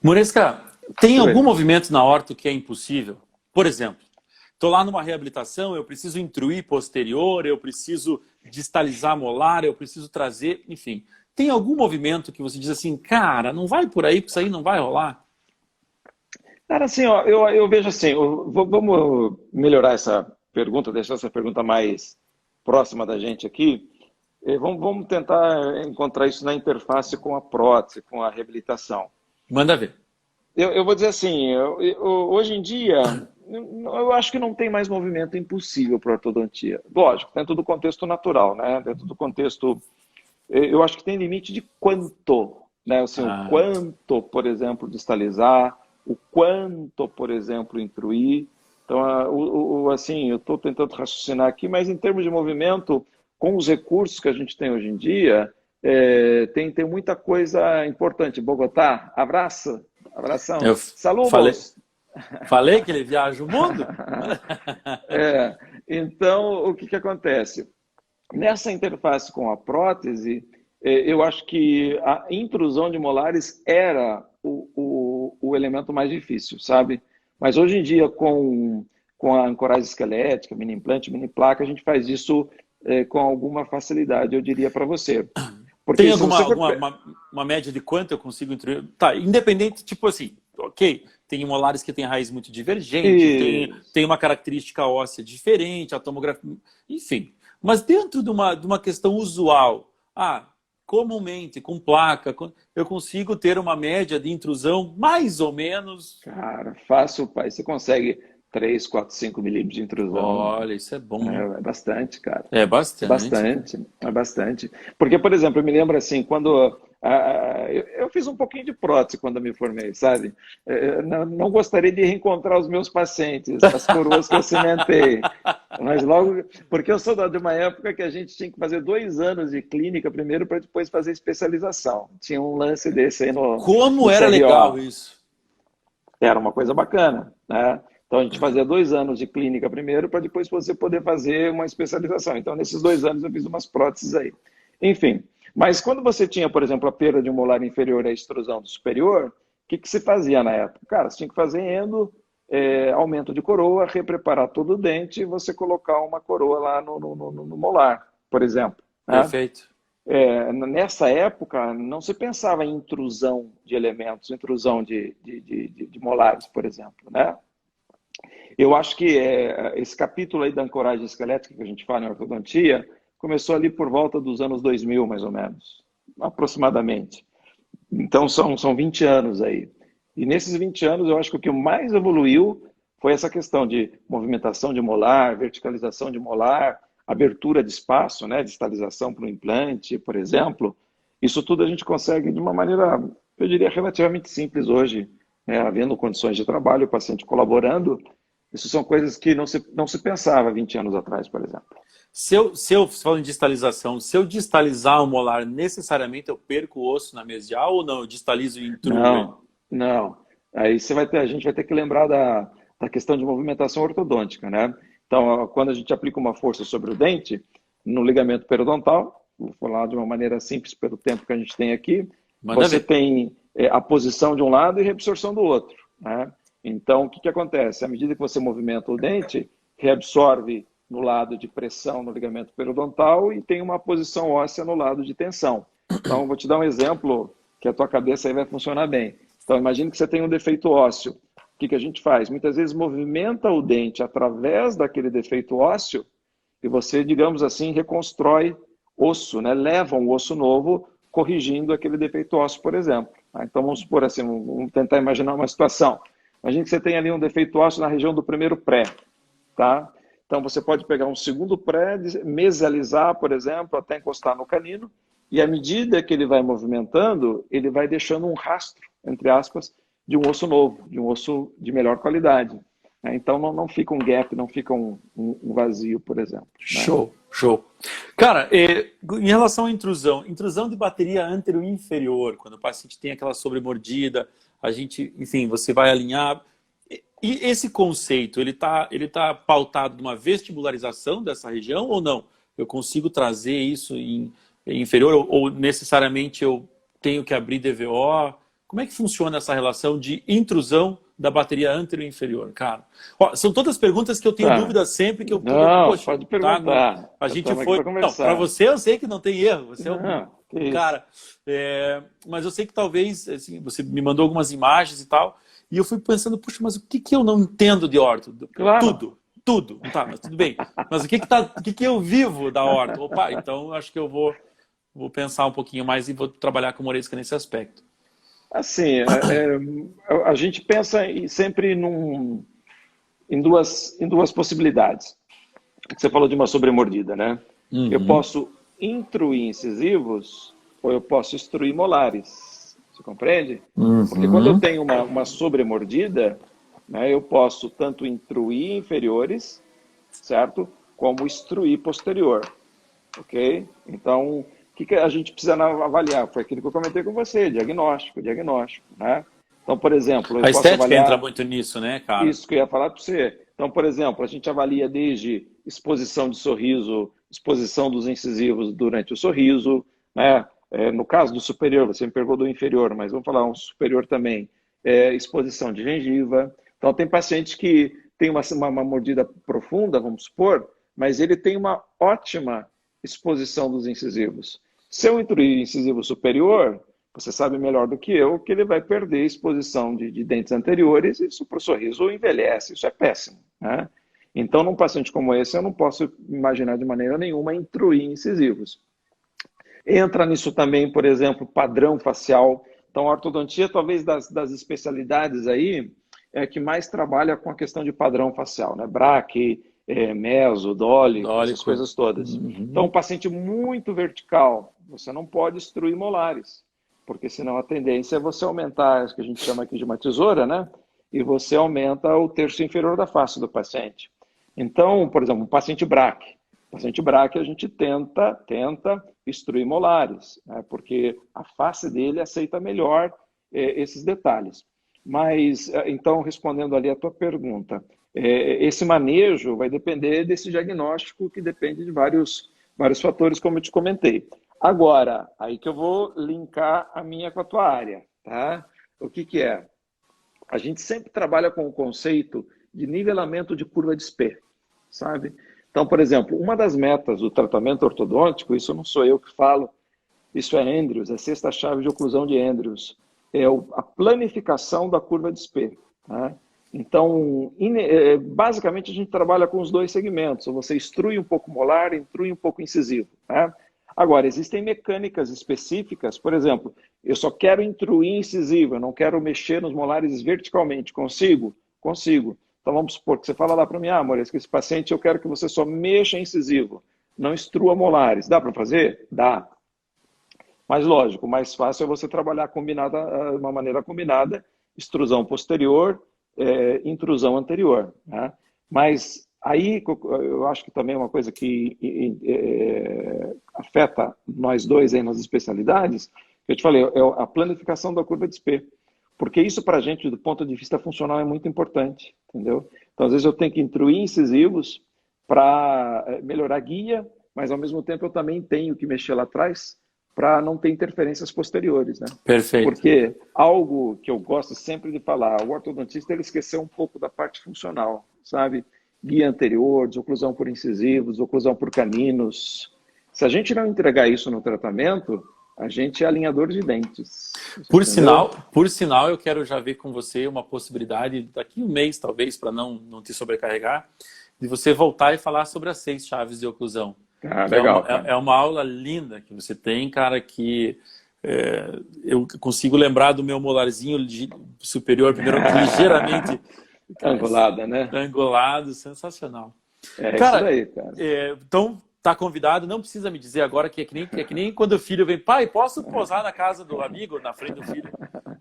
Muresca, tem algum movimento na orto que é impossível? Por exemplo, estou lá numa reabilitação, eu preciso intruir posterior, eu preciso distalizar molar, eu preciso trazer, enfim. Tem algum movimento que você diz assim, cara, não vai por aí, porque isso aí não vai rolar? Cara, assim, ó, eu vejo assim, vamos melhorar essa pergunta, deixar essa pergunta mais próxima da gente aqui. Vamos tentar encontrar isso na interface com a prótese, com a reabilitação. Manda ver. Eu vou dizer assim, hoje em dia, eu acho que não tem mais movimento impossível para a ortodontia. Lógico, dentro do contexto natural, né? Dentro do contexto, eu acho que tem limite de quanto, né? Assim, o quanto, por exemplo, distalizar, o quanto, por exemplo, intruir. Então, assim, eu estou tentando raciocinar aqui, mas em termos de movimento, com os recursos que a gente tem hoje em dia, tem muita coisa importante. Bogotá, abraço, abração. Saludos. Falei que ele viaja o mundo? Então, o que acontece? Nessa interface com a prótese, eu acho que a intrusão de molares era o elemento mais difícil, sabe? Mas hoje em dia, com a ancoragem esquelética, mini implante, mini placa, a gente faz isso com alguma facilidade, eu diria para você. Porque tem uma média de quanto eu consigo intruir? Tá, independente, tipo assim, ok, tem molares que tem raiz muito divergente, tem uma característica óssea diferente, a tomografia, enfim. Mas dentro de uma questão usual, comumente, com placa, eu consigo ter uma média de intrusão mais ou menos... Cara, fácil, pai. Você consegue 3, 4, 5 milímetros de intrusão. Olha, isso é bom. É bastante, cara. É bastante. É bastante. Porque, por exemplo, eu me lembro assim, quando... eu fiz um pouquinho de prótese quando eu me formei, sabe? Não gostaria de reencontrar os meus pacientes, as coroas que eu cimentei. Mas logo... Porque eu sou de uma época que a gente tinha que fazer 2 anos de clínica primeiro para depois fazer especialização. Tinha um lance desse aí no... Como era legal isso? Era uma coisa bacana, né? Então, a gente fazia 2 anos de clínica primeiro, para depois você poder fazer uma especialização. Então, nesses 2 anos, eu fiz umas próteses aí. Enfim, mas quando você tinha, por exemplo, a perda de um molar inferior e a extrusão do superior, o que, que se fazia na época? Cara, você tinha que fazer endo, aumento de coroa, repreparar todo o dente e você colocar uma coroa lá no molar, por exemplo. Né? Perfeito. Nessa época, não se pensava em intrusão de elementos, intrusão de molares, por exemplo. Né? Eu acho que esse capítulo aí da ancoragem esquelética que a gente fala em ortodontia começou ali por volta dos anos 2000, mais ou menos, aproximadamente. Então, são 20 anos aí. E nesses 20 anos, eu acho que o que mais evoluiu foi essa questão de movimentação de molar, verticalização de molar, abertura de espaço, né, distalização para o implante, por exemplo. Isso tudo a gente consegue de uma maneira, eu diria, relativamente simples hoje, né, havendo condições de trabalho, o paciente colaborando. Isso são coisas que não se pensava 20 anos atrás, por exemplo. Falando em distalização, se eu distalizar o molar, necessariamente eu perco o osso na mesial ou não? Eu distalizo e intruo ele? Não. Aí a gente vai ter que lembrar da questão de movimentação ortodôntica, né? Então, quando a gente aplica uma força sobre o dente, no ligamento periodontal, vou falar de uma maneira simples pelo tempo que a gente tem aqui, Manda você ver. tem a posição de um lado e reabsorção do outro, né? Então, o que acontece? À medida que você movimenta o dente, reabsorve no lado de pressão no ligamento periodontal e tem uma posição óssea no lado de tensão. Então, vou te dar um exemplo que a tua cabeça aí vai funcionar bem. Então, imagine que você tem um defeito ósseo. O que a gente faz? Muitas vezes movimenta o dente através daquele defeito ósseo e você, digamos assim, reconstrói osso, né? Leva um osso novo corrigindo aquele defeito ósseo, por exemplo. Então, vamos supor assim, vamos tentar imaginar uma situação. Imagine que você tem ali um defeito ósseo na região do primeiro pré, tá? Então, você pode pegar um segundo pré, mesializar, por exemplo, até encostar no canino, e à medida que ele vai movimentando, ele vai deixando um rastro, entre aspas, de um osso novo, de um osso de melhor qualidade. Então, não fica um gap, não fica um vazio, por exemplo. Show, show. Cara, em relação à intrusão de bateria antero-inferior, quando o paciente tem aquela sobremordida, a gente, enfim, você vai alinhar. E esse conceito, ele tá pautado numa vestibularização dessa região ou não? Eu consigo trazer isso em inferior ou necessariamente eu tenho que abrir DVO? Como é que funciona essa relação de intrusão da bateria antero-inferior, cara? Ó, são todas perguntas que eu tenho dúvida sempre que poxa, pode perguntar. Tá, a gente foi. Não, para você eu sei que não tem erro. Você é um cara. Mas eu sei que talvez assim, você me mandou algumas imagens e tal. E eu fui pensando, puxa, mas o que eu não entendo de orto? Claro. Tudo. Tá, mas tudo bem. Mas o que eu vivo da orto? Opa, então acho que eu vou pensar um pouquinho mais e vou trabalhar com o Moresca nesse aspecto. Assim, a gente pensa sempre em duas possibilidades. Você falou de uma sobremordida, né? Uhum. Eu posso intruir incisivos ou eu posso extruir molares. Você compreende? Uhum. Porque quando eu tenho uma sobremordida, né, eu posso tanto intruir inferiores, certo? Como extruir posterior, ok? Então, o que a gente precisa avaliar? Foi aquilo que eu comentei com você, diagnóstico, né? Então, por exemplo, eu a posso estética avaliar... entra muito nisso, né, cara? Isso que eu ia falar para você. Então, por exemplo, a gente avalia desde exposição de sorriso, exposição dos incisivos durante o sorriso, né? No caso do superior, você me perguntou do inferior, mas vamos falar um superior também, exposição de gengiva. Então, tem pacientes que têm uma mordida profunda, vamos supor, mas ele tem uma ótima exposição dos incisivos. Se eu intruir incisivo superior, você sabe melhor do que eu que ele vai perder a exposição de dentes anteriores e isso para o sorriso envelhece, isso é péssimo. Né? Então, num paciente como esse, eu não posso imaginar de maneira nenhuma intruir incisivos. Entra nisso também, por exemplo, padrão facial. Então, a ortodontia, talvez das especialidades aí, é que mais trabalha com a questão de padrão facial, né? Braque, meso, dólico, essas coisas todas. Uhum. Então, um paciente muito vertical, você não pode extruir molares, porque senão a tendência é você aumentar, o que a gente chama aqui de uma tesoura, né? E você aumenta o terço inferior da face do paciente. Então, por exemplo, um paciente braque. Paciente braque, a gente tenta extruir molares, né? Porque a face dele aceita melhor esses detalhes. Mas, então, respondendo ali a tua pergunta, esse manejo vai depender desse diagnóstico que depende de vários fatores, como eu te comentei. Agora, aí que eu vou linkar a minha com a tua área, tá? O que que é? A gente sempre trabalha com o conceito de nivelamento de curva de Spee, sabe? Então, por exemplo, uma das metas do tratamento ortodôntico, isso não sou eu que falo, isso é Andrews, a sexta chave de oclusão de Andrews, a planificação da curva de Spee, né? Então, basicamente, a gente trabalha com os dois segmentos. Você extrui um pouco molar, intrui um pouco incisivo, né? Agora, existem mecânicas específicas, por exemplo, eu só quero intruir incisivo, eu não quero mexer nos molares verticalmente. Consigo? Consigo. Então, vamos supor que você fala lá para mim, Maurício, que esse paciente eu quero que você só mexa incisivo, não extrua molares. Dá para fazer? Dá. Mas, lógico, o mais fácil é você trabalhar combinada, uma maneira combinada, extrusão posterior, intrusão anterior, né? Mas aí eu acho que também é uma coisa que afeta nós dois aí nas especialidades, que eu te falei, é a planificação da curva de Spee. Porque isso para a gente, do ponto de vista funcional, é muito importante, entendeu? Então, às vezes eu tenho que intruir incisivos para melhorar a guia, mas ao mesmo tempo eu também tenho que mexer lá atrás para não ter interferências posteriores, né? Perfeito. Porque algo que eu gosto sempre de falar, o ortodontista ele esqueceu um pouco da parte funcional, sabe? Guia anterior, desoclusão por incisivos, oclusão por caninos. Se a gente não entregar isso no tratamento, a gente é alinhador de dentes. Por sinal, eu quero já ver com você uma possibilidade, daqui um mês talvez, para não te sobrecarregar, de você voltar e falar sobre as 6 chaves de oclusão. Legal, é uma aula linda que você tem, cara, que eu consigo lembrar do meu molarzinho superior, primeiro, ligeiramente angulada, né? Angulado, sensacional. Cara, isso daí, cara. Então, tá convidado, não precisa me dizer agora que é que nem quando o filho vem, pai, posso posar na casa do amigo, na frente do filho?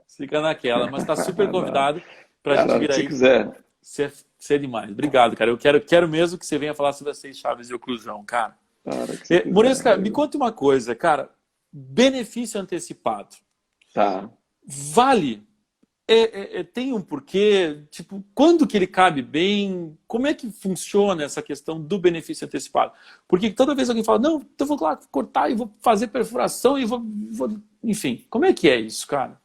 Fica naquela, mas tá super convidado pra gente vir aí. Se quiser. Ser demais. Obrigado, cara. Eu quero mesmo que você venha falar sobre as 6 chaves de oclusão, cara. Muresca, me conta uma coisa, cara. Benefício antecipado. Tá. Vale? Tem um porquê? Tipo, quando que ele cabe bem? Como é que funciona essa questão do benefício antecipado? Porque toda vez alguém fala, não, eu vou lá cortar e vou fazer perfuração e vou... Enfim, como é que é isso, cara?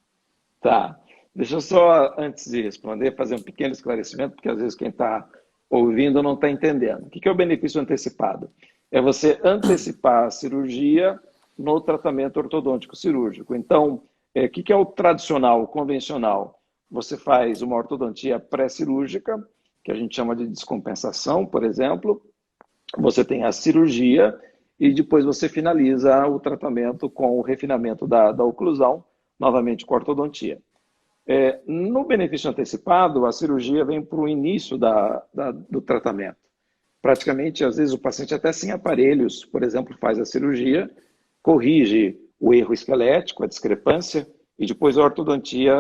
Tá. Deixa eu só, antes de responder, fazer um pequeno esclarecimento, porque às vezes quem está ouvindo não está entendendo. O que é o benefício antecipado? É você antecipar a cirurgia no tratamento ortodôntico cirúrgico. Então, o que é o tradicional, o convencional? Você faz uma ortodontia pré-cirúrgica, que a gente chama de descompensação, por exemplo. Você tem a cirurgia e depois você finaliza o tratamento com o refinamento da oclusão, novamente com a ortodontia. No benefício antecipado, a cirurgia vem para o início do tratamento. Praticamente, às vezes, o paciente até sem aparelhos, por exemplo, faz a cirurgia, corrige o erro esquelético, a discrepância, e depois a ortodontia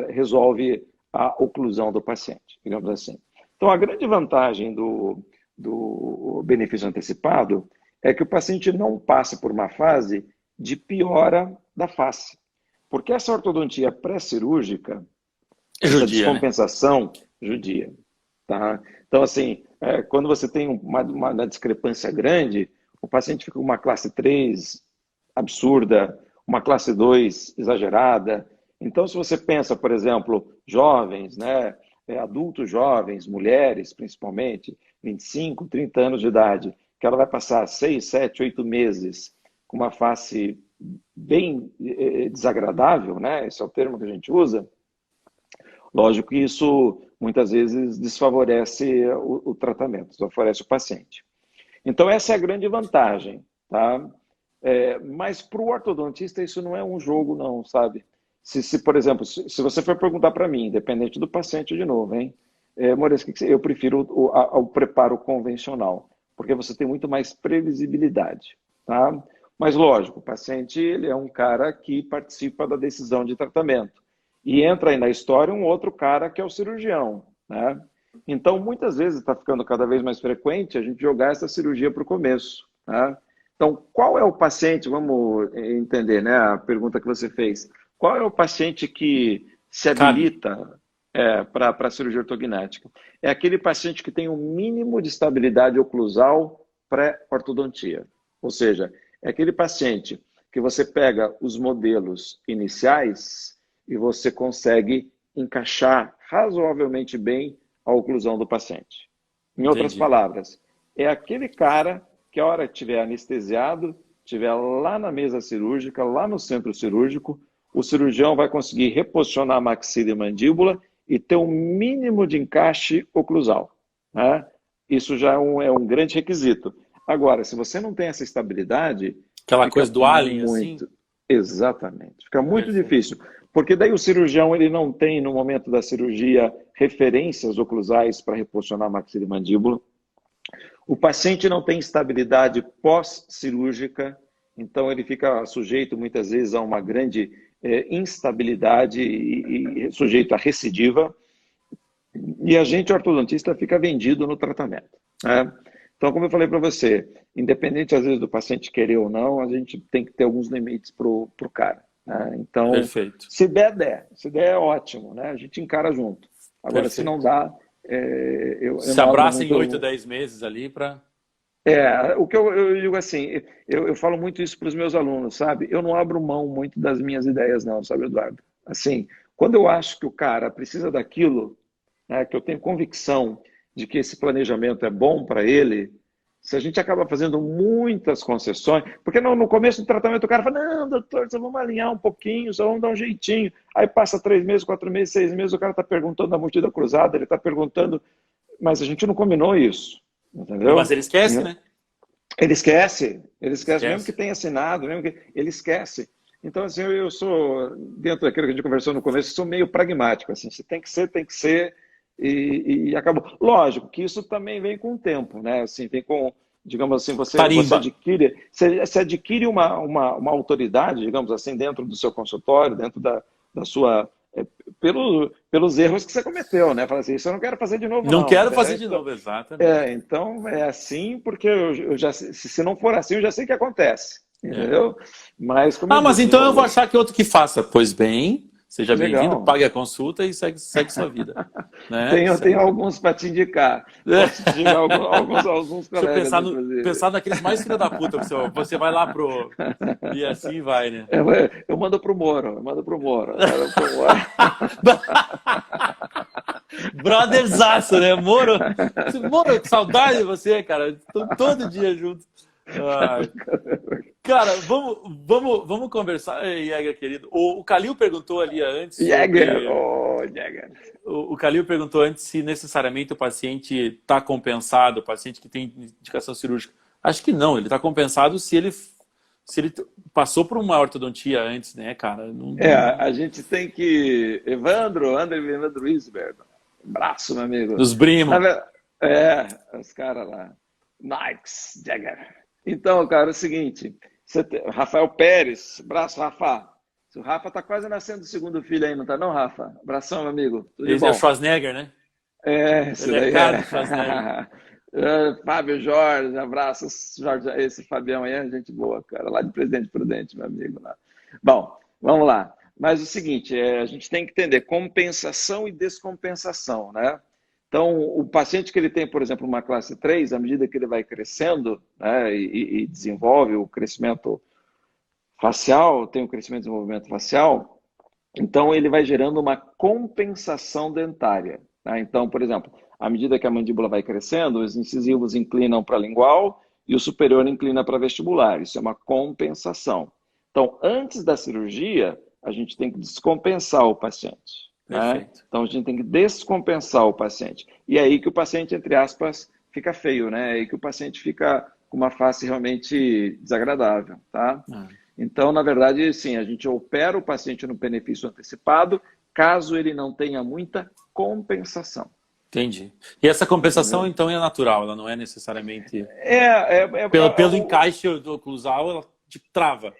resolve a oclusão do paciente, digamos assim. Então, a grande vantagem do benefício antecipado é que o paciente não passa por uma fase de piora da face. Porque essa ortodontia pré-cirúrgica, essa descompensação, judia. Tá? Então, assim, quando você tem uma discrepância grande, o paciente fica com uma classe 3 absurda, uma classe 2 exagerada. Então, se você pensa, por exemplo, jovens, né, adultos jovens, mulheres principalmente, 25, 30 anos de idade, que ela vai passar 6, 7, 8 meses com uma face bem desagradável, né? Esse é o termo que a gente usa. Lógico que isso muitas vezes desfavorece o tratamento, desfavorece o paciente. Então essa é a grande vantagem, tá? Mas para o ortodontista isso não é um jogo não, sabe? Por exemplo, se você for perguntar para mim, independente do paciente de novo, hein? Maurício, eu prefiro o preparo convencional, porque você tem muito mais previsibilidade, tá? Mas, lógico, o paciente ele é um cara que participa da decisão de tratamento. E entra aí na história um outro cara que é o cirurgião, né? Então, muitas vezes está ficando cada vez mais frequente a gente jogar essa cirurgia para o começo, né? Então, qual é o paciente, vamos entender, né, a pergunta que você fez, qual é o paciente que se habilita para a cirurgia ortognática. É aquele paciente que tem um mínimo de estabilidade oclusal pré-ortodontia. Ou seja, é aquele paciente que você pega os modelos iniciais e você consegue encaixar razoavelmente bem a oclusão do paciente. Em outras Entendi. palavras, é aquele cara que a hora que estiver anestesiado, estiver lá na mesa cirúrgica, lá no centro cirúrgico, o cirurgião vai conseguir reposicionar a maxila e mandíbula e ter um mínimo de encaixe oclusal, né? Isso já é um grande requisito. Agora, se você não tem essa estabilidade, Aquela fica coisa do alien, assim? muito... Exatamente. Fica muito Perfeito. difícil. Porque daí o cirurgião ele não tem, no momento da cirurgia, referências oclusais para reposicionar a maxila e mandíbula. O paciente não tem estabilidade pós-cirúrgica, então ele fica sujeito muitas vezes a uma grande instabilidade e sujeito a recidiva. E a gente, ortodontista, fica vendido no tratamento, né? Então, como eu falei para você, independente às vezes do paciente querer ou não, a gente tem que ter alguns limites para o cara, né? Então, Perfeito. se der. Se der, é ótimo, né? A gente encara junto. Agora, se não Perfeito. dá, eu Se não abro abraça em muito... 8, 10 meses ali para... O que eu digo assim, eu falo muito isso para os meus alunos, sabe? Eu não abro mão muito das minhas ideias, não, sabe, Eduardo? Assim, quando eu acho que o cara precisa daquilo, né, que eu tenho convicção de que esse planejamento é bom para ele, se a gente acaba fazendo muitas concessões, porque no começo do tratamento o cara fala, não, doutor, só vamos alinhar um pouquinho, só vamos dar um jeitinho. Aí passa 3 meses, 4 meses, 6 meses, o cara está perguntando da multidão cruzada, ele está perguntando, mas a gente não combinou isso, Mas entendeu? ele esquece, né? Ele esquece, mesmo que Esquece. tenha assinado, mesmo que ele esquece. Então, assim, eu sou, dentro daquilo que a gente conversou no começo, sou meio pragmático, assim, se tem que ser, e acabou. Lógico que isso também vem com o tempo, né? Assim, vem com, digamos assim, você Tarimba. adquire uma autoridade, digamos assim, dentro do seu consultório, dentro da sua... pelos erros que você cometeu, né? Fala assim, isso eu não quero fazer de novo, Não não. quero fazer de Então, novo, exatamente. então é assim, porque eu já, se não for assim, eu já sei o que acontece, É. entendeu? Mas, como eu Mas disse, então eu vou achar que outro que faça. Pois bem, seja bem-vindo, legal. pague a consulta e segue sua vida. Né? Tenho alguns para te indicar. Posso te indicar alguns Deixa eu colegas, inclusive. pensar naqueles mais filha da puta. Você vai lá pro... E assim vai, né? Eu mando pro Moro, eu mando pro Moro. Brotherzaço, né? Moro, que saudade de você, cara. Estão todo dia juntos. Ai. Cara, vamos conversar, Jäger, querido. O Calil perguntou ali antes Jäger, sobre... Jäger. O Calil perguntou antes se necessariamente o paciente está compensado, o paciente que tem indicação cirúrgica. Acho que não, ele está compensado se ele passou por uma ortodontia antes, né, cara? A gente tem que... Evandro Isberg. Abraço, meu amigo. Os primos. Os caras lá. Nikes, Jagger. Então, cara, é o seguinte. Rafael Pérez. Abraço, Rafa. O Rafa tá quase nascendo o segundo filho aí, não tá não, Rafa? Abração, meu amigo. Tudo de Esse é o bom? Schwarzenegger, né? Esse Ele daí é cara do Schwarzenegger. Fábio Jorge, abraço, Jorge, esse Fabião aí é gente boa, cara, lá de Presidente Prudente, meu amigo lá. Bom, vamos lá. Mas o seguinte, a gente tem que entender compensação e descompensação, né? Então, o paciente que ele tem, por exemplo, uma classe 3, à medida que ele vai crescendo, né, e desenvolve o crescimento facial, tem o crescimento e desenvolvimento facial, então ele vai gerando uma compensação dentária, né? Então, por exemplo, à medida que a mandíbula vai crescendo, os incisivos inclinam para a lingual e o superior inclina para vestibular. Isso é uma compensação. Então, antes da cirurgia, a gente tem que descompensar o paciente, né? Então, a gente tem que descompensar o paciente. E é aí que o paciente, entre aspas, fica feio, né? É aí que o paciente fica com uma face realmente desagradável, tá? Então, na verdade, sim, a gente opera o paciente no benefício antecipado, caso ele não tenha muita compensação. Entendi. E essa compensação, então, é natural, ela não é necessariamente... Pelo encaixe do oclusal, ela te trava.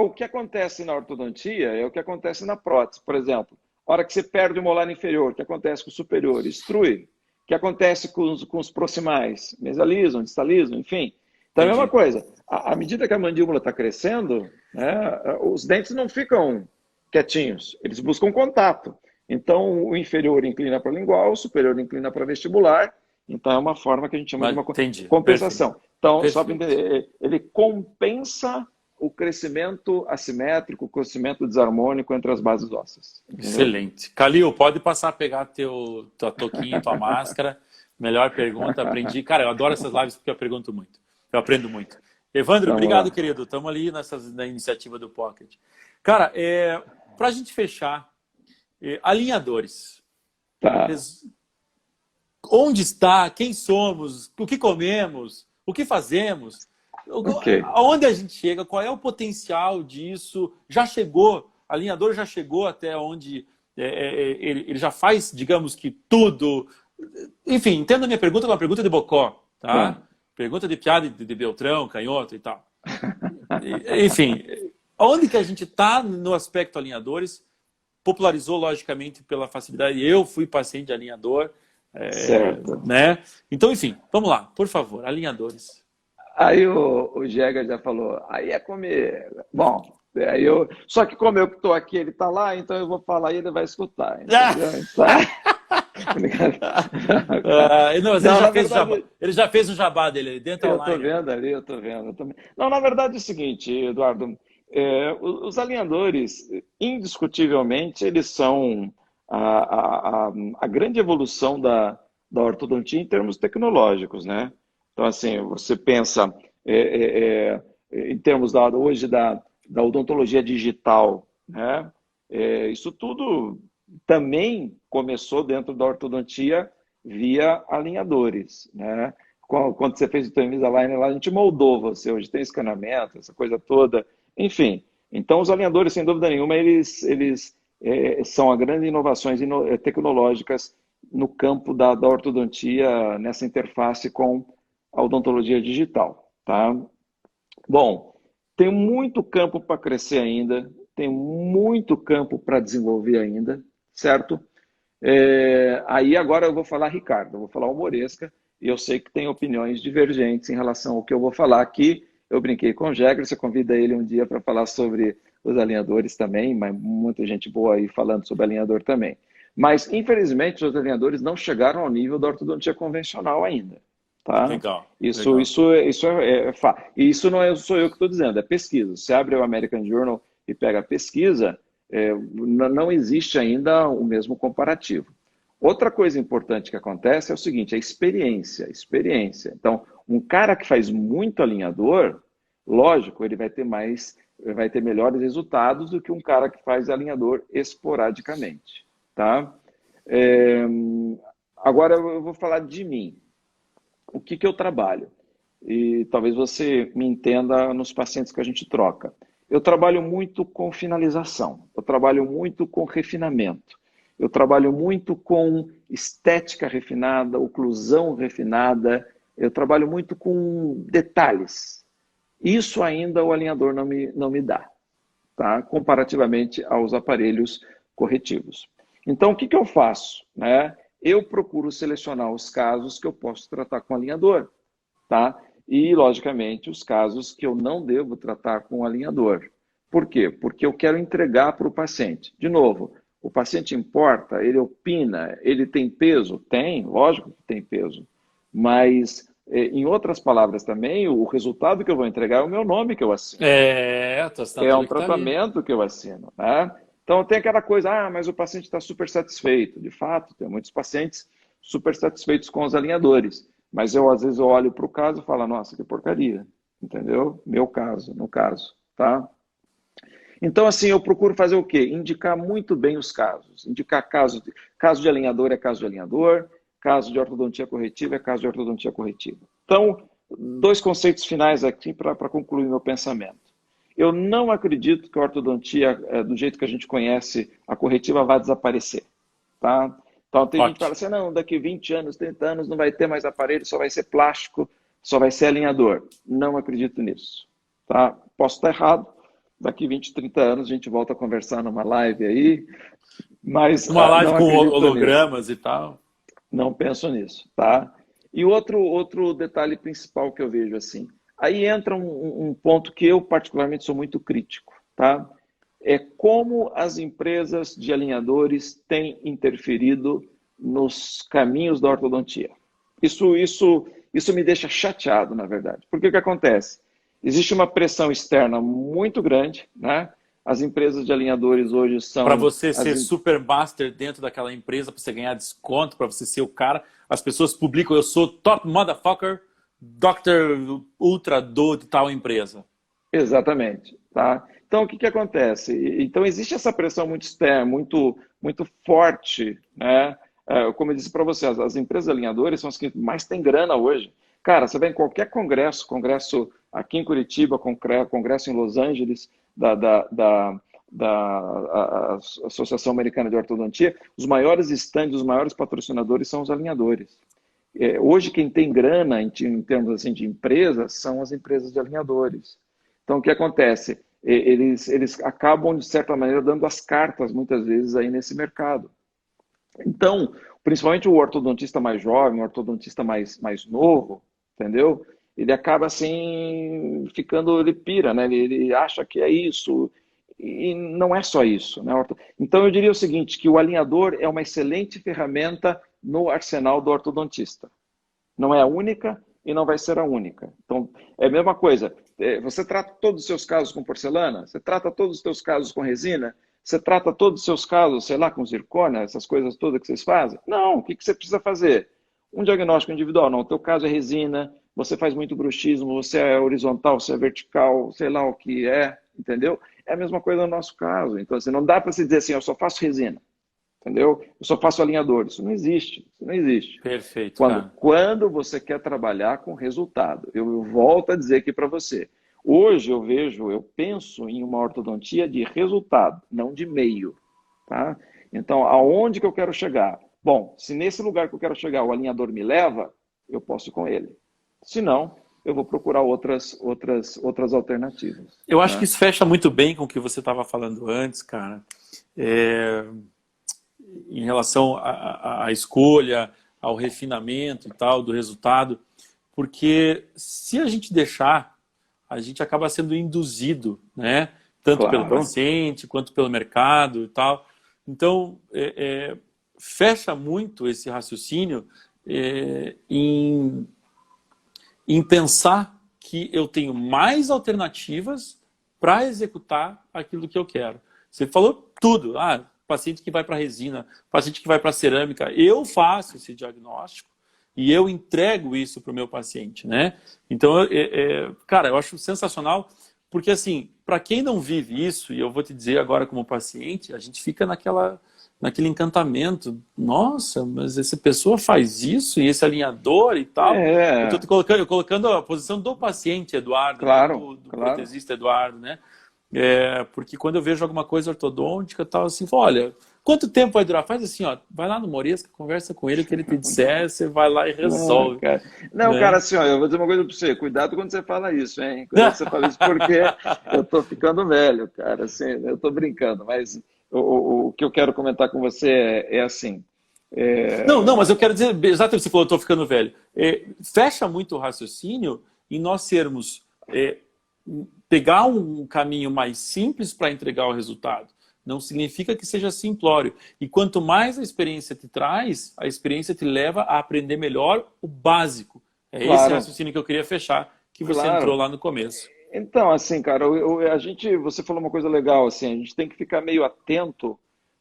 O que acontece na ortodontia é o que acontece na prótese. Por exemplo, a hora que você perde o molar inferior, o que acontece com o superior? Estrui. O que acontece com os proximais? Mesalizam, distalizam, enfim. Então, é a mesma coisa. À medida que a mandíbula está crescendo, né, os dentes não ficam quietinhos, eles buscam contato. Então, o inferior inclina para lingual, o superior inclina para vestibular. Então, é uma forma que a gente chama de uma Entendi. compensação. Perfeito. Então, só para Perfeito. entender, ele compensa o crescimento assimétrico, o crescimento desarmônico entre as bases ósseas. Entendeu? Excelente. Calil, pode passar a pegar tua touquinha, tua máscara. Melhor pergunta, aprendi. Cara, eu adoro essas lives porque eu pergunto muito. Eu aprendo muito. Evandro, Vamos obrigado, lá. querido. Estamos ali na iniciativa do Pocket. Cara, para a gente fechar, alinhadores. Tá. Onde está? Quem somos? O que comemos? O que fazemos? Ok. Aonde a gente chega? Qual é o potencial disso? Já chegou? Alinhador já chegou até onde ele já faz, digamos que tudo? Enfim, entenda a minha pergunta como uma pergunta de Bocó, tá? Tá. Pergunta de piada de Beltrão, canhoto e tal. Enfim, onde que a gente está no aspecto alinhadores? Popularizou, logicamente, pela facilidade. Eu fui paciente de alinhador, Certo. né? Então, enfim, vamos lá, por favor, alinhadores. Aí o Jäger já falou, aí é comer. Bom, aí só que como eu que estou aqui, ele está lá, então eu vou falar e ele vai escutar, entendeu? Então... Não, mas Não, na verdade, ele já fez o jabá dele, Dental eu estou Liner. vendo ali, eu estou vendo. Não, na verdade é o seguinte, Eduardo, os alinhadores, indiscutivelmente, eles são a grande evolução da ortodontia em termos tecnológicos, né? Então, assim, você pensa em termos hoje da odontologia digital, né? Isso tudo também começou dentro da ortodontia via alinhadores, né? Quando você fez o teu Invisalign lá, a gente moldou você, hoje tem escaneamento, essa coisa toda, enfim. Então, os alinhadores, sem dúvida nenhuma, eles são as grandes inovações tecnológicas no campo da ortodontia, nessa interface com a odontologia digital, tá? Bom, tem muito campo para crescer ainda, tem muito campo para desenvolver ainda, certo? Aí agora eu vou falar Ricardo, eu vou falar humoresca, e eu sei que tem opiniões divergentes em relação ao que eu vou falar aqui. Eu brinquei com o Jäger, você convida ele um dia para falar sobre os alinhadores também, mas muita gente boa aí falando sobre alinhador também. Mas, infelizmente, os alinhadores não chegaram ao nível da ortodontia convencional ainda. Tá? Legal, Isso, legal. e isso não sou eu que estou dizendo, é pesquisa. Você abre o American Journal e pega a pesquisa, não existe ainda o mesmo comparativo. Outra coisa importante que acontece é o seguinte, a experiência. Então, um cara que faz muito alinhador, lógico, ele vai ter melhores resultados do que um cara que faz alinhador esporadicamente, tá? Agora eu vou falar de mim. O que eu trabalho? E talvez você me entenda nos pacientes que a gente troca. Eu trabalho muito com finalização, eu trabalho muito com refinamento, eu trabalho muito com estética refinada, oclusão refinada, eu trabalho muito com detalhes. Isso ainda o alinhador não me dá, tá? Comparativamente aos aparelhos corretivos. Então, o que eu faço? Né? Eu procuro selecionar os casos que eu posso tratar com alinhador, tá? E, logicamente, os casos que eu não devo tratar com alinhador. Por quê? Porque eu quero entregar para o paciente. De novo, o paciente importa, ele opina, ele tem peso? Tem, lógico que tem peso. Mas, em outras palavras também, o resultado que eu vou entregar é o meu nome que eu assino. A tua É um assinatura que tá ali. tratamento que eu assino, né? Então tem aquela coisa, mas o paciente está super satisfeito. De fato, tem muitos pacientes super satisfeitos com os alinhadores. Mas às vezes eu olho para o caso e falo, nossa, que porcaria. Entendeu? Meu caso, no caso, tá? Então, assim, eu procuro fazer o quê? Indicar muito bem os casos. Indicar caso de alinhador é caso de alinhador, caso de ortodontia corretiva é caso de ortodontia corretiva. Então, dois conceitos finais aqui para concluir meu pensamento. Eu não acredito que a ortodontia, do jeito que a gente conhece, a corretiva vai desaparecer. Tá? Então, tem gente que fala Ótimo. assim, não, daqui 20 anos, 30 anos, não vai ter mais aparelho, só vai ser plástico, só vai ser alinhador. Não acredito nisso. Tá? Posso estar errado, daqui 20, 30 anos a gente volta a conversar numa live aí, mas Uma live não com acredito nisso. hologramas e tal. Não penso nisso, tá? E outro detalhe principal que eu vejo assim, aí entra um ponto que eu particularmente sou muito crítico, tá? é como as empresas de alinhadores têm interferido nos caminhos da ortodontia. Isso me deixa chateado, na verdade. Porque o que acontece? Existe uma pressão externa muito grande, né? As empresas de alinhadores hoje Para são... você ser super master dentro daquela empresa, para você ganhar desconto, para você ser o cara, as pessoas publicam, eu sou top motherfucker, Dr. Ultra do de tal empresa. Exatamente, tá? Então, o que acontece? Então, existe essa pressão muito externa, muito forte, né? Como eu disse para você, as empresas alinhadoras são as que mais têm grana hoje. Cara, você vai em qualquer congresso aqui em Curitiba, congresso em Los Angeles, da Associação Americana de Ortodontia, os maiores estandes, os maiores patrocinadores são os alinhadores. Hoje, quem tem grana em termos assim, de empresas são as empresas de alinhadores. Então, o que acontece? Eles acabam, de certa maneira, dando as cartas, muitas vezes, aí nesse mercado. Então, principalmente o ortodontista mais jovem, o ortodontista mais novo, entendeu? Ele acaba, assim, ele pira, né? Ele acha que é isso, e não é só isso, né? Então, eu diria o seguinte, que o alinhador é uma excelente ferramenta no arsenal do ortodontista. Não é a única e não vai ser a única. Então, é a mesma coisa. Você trata todos os seus casos com porcelana? Você trata todos os seus casos com resina? Você trata todos os seus casos, sei lá, com zircônia, essas coisas todas que vocês fazem? Não. O que você precisa fazer? Um diagnóstico individual. Não, o teu caso é resina, você faz muito bruxismo, você é horizontal, você é vertical, sei lá o que é, entendeu? É a mesma coisa no nosso caso. Então, assim, não dá para se dizer assim, eu só faço resina. Entendeu? Eu só faço alinhador. Isso não existe. Isso não existe. Perfeito, cara. Quando você quer trabalhar com resultado, eu volto a dizer aqui para você. Hoje eu penso em uma ortodontia de resultado, não de meio. Tá? Então, aonde que eu quero chegar? Bom, se nesse lugar que eu quero chegar o alinhador me leva, eu posso ir com ele. Se não, eu vou procurar outras alternativas. Eu acho que isso fecha muito bem com o que você estava falando antes, cara. Em relação à escolha, ao refinamento e tal, do resultado, porque se a gente deixar, a gente acaba sendo induzido, né? Tanto Claro. pelo paciente, quanto pelo mercado e tal. Então, fecha muito esse raciocínio em pensar que eu tenho mais alternativas para executar aquilo que eu quero. Você falou tudo. Paciente que vai para resina, paciente que vai para cerâmica, eu faço esse diagnóstico e eu entrego isso para o meu paciente, né? Então, cara, eu acho sensacional, porque assim, para quem não vive isso, e eu vou te dizer agora como paciente, a gente fica naquele encantamento. Nossa, mas essa pessoa faz isso e esse alinhador e tal. Eu estou colocando a posição do paciente, Eduardo, claro, do protesista Eduardo, né? Porque quando eu vejo alguma coisa ortodôntica, tal, assim, olha, quanto tempo vai durar? Faz assim, ó, vai lá no Moresca, conversa com ele, o que ele te disser, você vai lá e resolve. Cara, assim, ó, eu vou dizer uma coisa para você, cuidado quando você fala isso, hein? Cuidado quando você fala isso, porque eu tô ficando velho, cara, assim, eu tô brincando, mas o que eu quero comentar com você é assim... Não, mas eu quero dizer, exatamente, você falou, eu tô ficando velho. Fecha muito o raciocínio em nós sermos... pegar um caminho mais simples para entregar o resultado. Não significa que seja simplório. E quanto mais a experiência te traz, a experiência te leva a aprender melhor o básico. Esse raciocínio que eu queria fechar, que você entrou lá no começo. Então, assim, cara, você falou uma coisa legal, assim, a gente tem que ficar meio atento,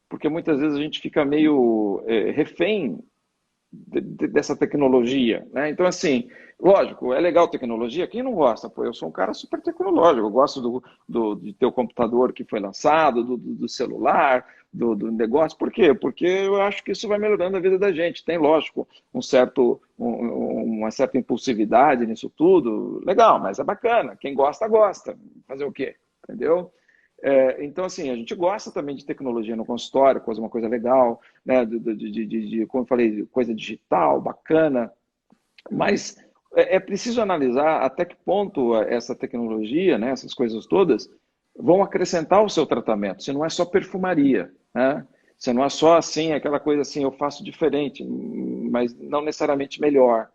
porque muitas vezes a gente fica meio refém dessa tecnologia, né? Então, assim, lógico, é legal tecnologia, quem não gosta? Pô, eu sou um cara super tecnológico, eu gosto de ter o computador que foi lançado, do celular, do negócio. Por quê? Porque eu acho que isso vai melhorando a vida da gente. Tem, lógico, uma certa impulsividade nisso tudo, legal, mas é bacana. Quem gosta, gosta. Fazer o quê? Entendeu? Então, assim, a gente gosta também de tecnologia no consultório, uma coisa legal, né? Como eu falei, coisa digital, bacana, mas é preciso analisar até que ponto essa tecnologia, né, essas coisas todas, vão acrescentar o seu tratamento, se não é só perfumaria, né? Se não é só assim, aquela coisa assim, eu faço diferente, mas não necessariamente melhor,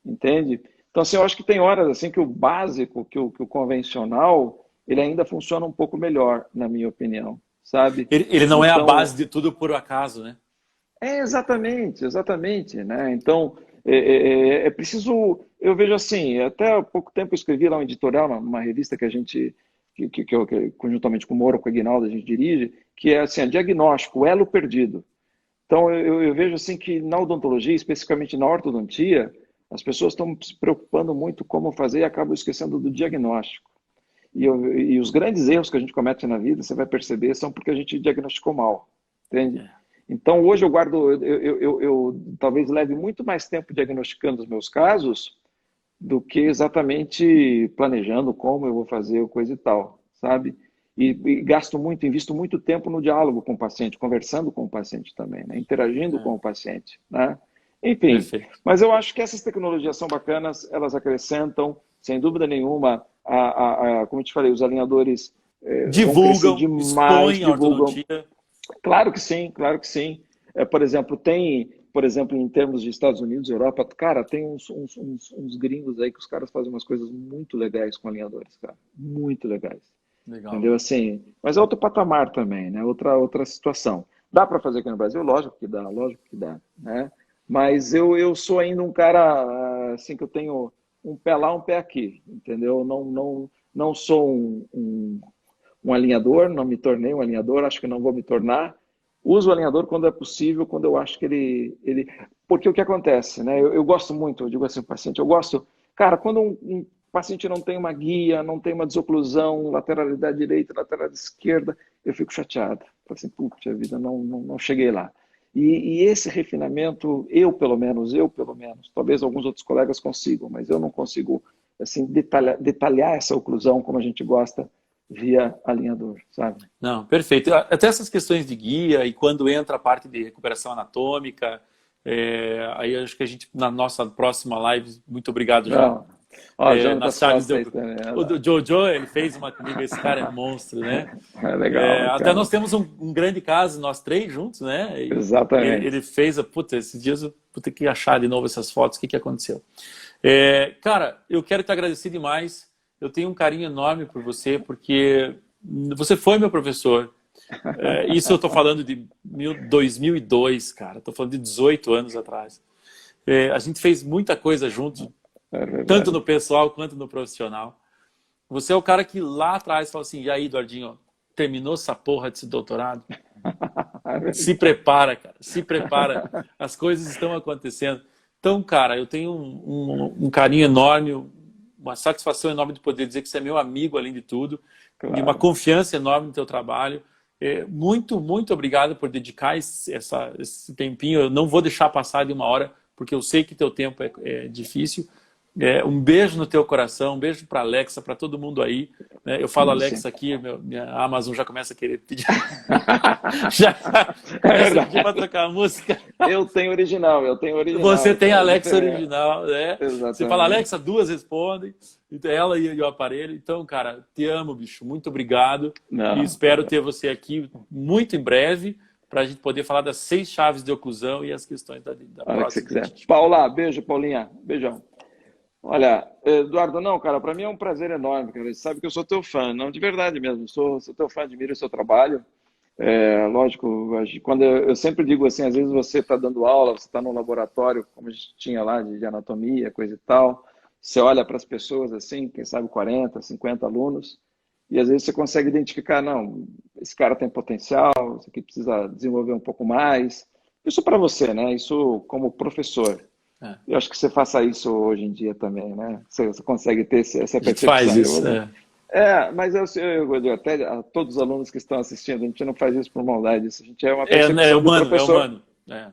entende? Então, assim, eu acho que tem horas assim que o básico, que o convencional, ele ainda funciona um pouco melhor, na minha opinião, sabe? Ele não é a Então, base de tudo por acaso, né? exatamente, exatamente, né? Então, é preciso, eu vejo assim, até há pouco tempo eu escrevi lá um editorial, numa revista que a gente, que conjuntamente com o Moro, com o Aguinaldo, a gente dirige, que é assim, diagnóstico, o elo perdido. Então, eu vejo assim que na odontologia, especificamente na ortodontia, as pessoas estão se preocupando muito como fazer e acabam esquecendo do diagnóstico. E os grandes erros que a gente comete na vida, você vai perceber, são porque a gente diagnosticou mal, entende? É. Então, hoje eu guardo, eu talvez leve muito mais tempo diagnosticando os meus casos do que exatamente planejando como eu vou fazer coisa e tal, sabe? E gasto muito, invisto muito tempo no diálogo com o paciente, conversando com o paciente também, né? Interagindo com o paciente, né? Enfim, Perfeito. mas eu acho que essas tecnologias são bacanas, elas acrescentam, sem dúvida nenhuma, como eu te falei, os alinhadores vão crescer Divulgam, demais, expõem a divulgam. ortodontia. Claro que sim, claro que sim. Por exemplo, por exemplo, em termos de Estados Unidos, Europa, cara, tem uns gringos aí que os caras fazem umas coisas muito legais com alinhadores, cara. Muito legais. Legal. Entendeu? Assim, mas é outro patamar também, né? Outra situação. Dá para fazer aqui no Brasil? Lógico que dá, né? Mas eu sou ainda um cara, assim, que eu tenho um pé lá, um pé aqui, entendeu? Não sou um alinhador, não me tornei um alinhador, acho que não vou me tornar. Uso o alinhador quando é possível, quando eu acho que ele... Porque o que acontece, né? Eu gosto muito, eu digo assim, paciente, eu gosto... Cara, quando um paciente não tem uma guia, não tem uma desoclusão, lateralidade direita, lateral esquerda, eu fico chateado. Falo assim, puxa vida, não cheguei lá. E esse refinamento, eu pelo menos, talvez alguns outros colegas consigam, mas eu não consigo assim, detalhar essa oclusão como a gente gosta via alinhador, sabe? Não, perfeito. Até essas questões de guia e quando entra a parte de recuperação anatômica, aí acho que a gente, na nossa próxima live, muito obrigado já. Não. Ó, Jonatas Nas chaves Costa deu... aí também. O do Jojo, ele fez uma comigo, esse cara é monstro, né? É legal, Até cara. nós temos um grande caso, nós três juntos, né? E ele Exatamente. fez, puta, esses dias eu vou ter que achar de novo essas fotos, o que aconteceu. Cara, eu quero te agradecer demais, eu tenho um carinho enorme por você, porque você foi meu professor. Isso eu estou falando de 2002, cara, estou falando de 18 anos atrás. A gente fez muita coisa junto, É tanto verdade. no pessoal quanto no profissional. Você é o cara que lá atrás falou assim, e aí, Eduardinho, terminou essa porra desse doutorado? É Se verdade. prepara, cara, se prepara. As coisas estão acontecendo. Então, cara, eu tenho um carinho enorme, uma satisfação enorme de poder dizer que você é meu amigo, além de tudo, e uma Claro. confiança enorme no teu trabalho. Muito, muito obrigado por dedicar esse tempinho. Eu não vou deixar passar de uma hora, porque eu sei que teu tempo é difícil. Um beijo no teu coração, um beijo para Alexa, para todo mundo aí, né? Eu falo Sim. Alexa aqui, minha Amazon já começa a querer pedir, já É começa a pedir para verdade. trocar a música. Eu tenho Você original, tem a cara, é Alexa diferente. original, né? Você fala Exatamente. Alexa, duas respondem, ela e o aparelho. Então, cara, te amo, bicho, muito obrigado e Não, espero cara, ter você aqui muito em breve para a gente poder falar das 6 chaves de oclusão e as questões da a hora que você prótese quiser. dentística. Paula, beijo, Paulinha. Beijão. Olha, Eduardo, não, cara, para mim é um prazer enorme, cara. Você sabe que eu sou teu fã, não de verdade mesmo. Sou teu fã, admiro o seu trabalho. Lógico, quando eu sempre digo assim, às vezes você está dando aula, você está no laboratório, como a gente tinha lá de anatomia, coisa e tal, você olha para as pessoas assim, quem sabe 40, 50 alunos, e às vezes você consegue identificar, não, esse cara tem potencial, esse aqui precisa desenvolver um pouco mais. Isso para você, né? Isso como professor. É. Eu acho que você faça isso hoje em dia também, né? Você consegue ter essa A gente faz percepção. isso. Mas eu digo, até a todos os alunos que estão assistindo, a gente não faz isso por maldade, isso a gente é uma É percepção do humano, é professor. humano. É.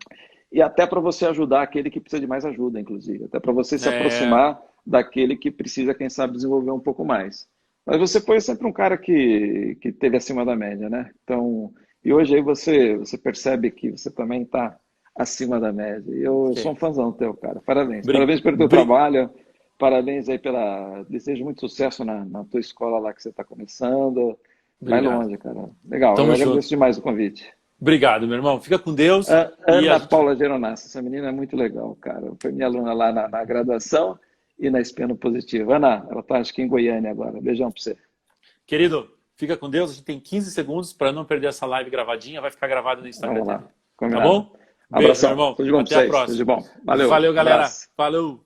E até para você ajudar aquele que precisa de mais ajuda, inclusive. Até para você se É, aproximar daquele que precisa, quem sabe, desenvolver um pouco mais. Mas você foi sempre um cara que teve acima da média, né? Então, e hoje aí você percebe que você também está acima da média. E eu sou um ok. fãzão teu, cara. Parabéns. Bri- Parabéns pelo teu bri- trabalho. Parabéns aí pela... Desejo muito sucesso na tua escola lá que você está começando. Vai Obrigado. longe, cara. Legal. Eu Tamo agradeço junto. demais o convite. Obrigado, meu irmão. Fica com Deus e a Ana gente. Paula Geronassa, essa menina é muito legal, cara. Foi minha aluna lá na graduação e na Espino Positivo. Ana, ela está acho que em Goiânia agora. Beijão para você. Querido, fica com Deus. A gente tem 15 segundos para não perder essa live gravadinha. Vai ficar gravado no Instagram. Vamos lá. Tá Combinado. bom? Beijo, Abração. meu irmão. Tudo de bom Até pra a vocês. próxima. Tudo de bom. Valeu. Valeu, galera. Abraço. Falou.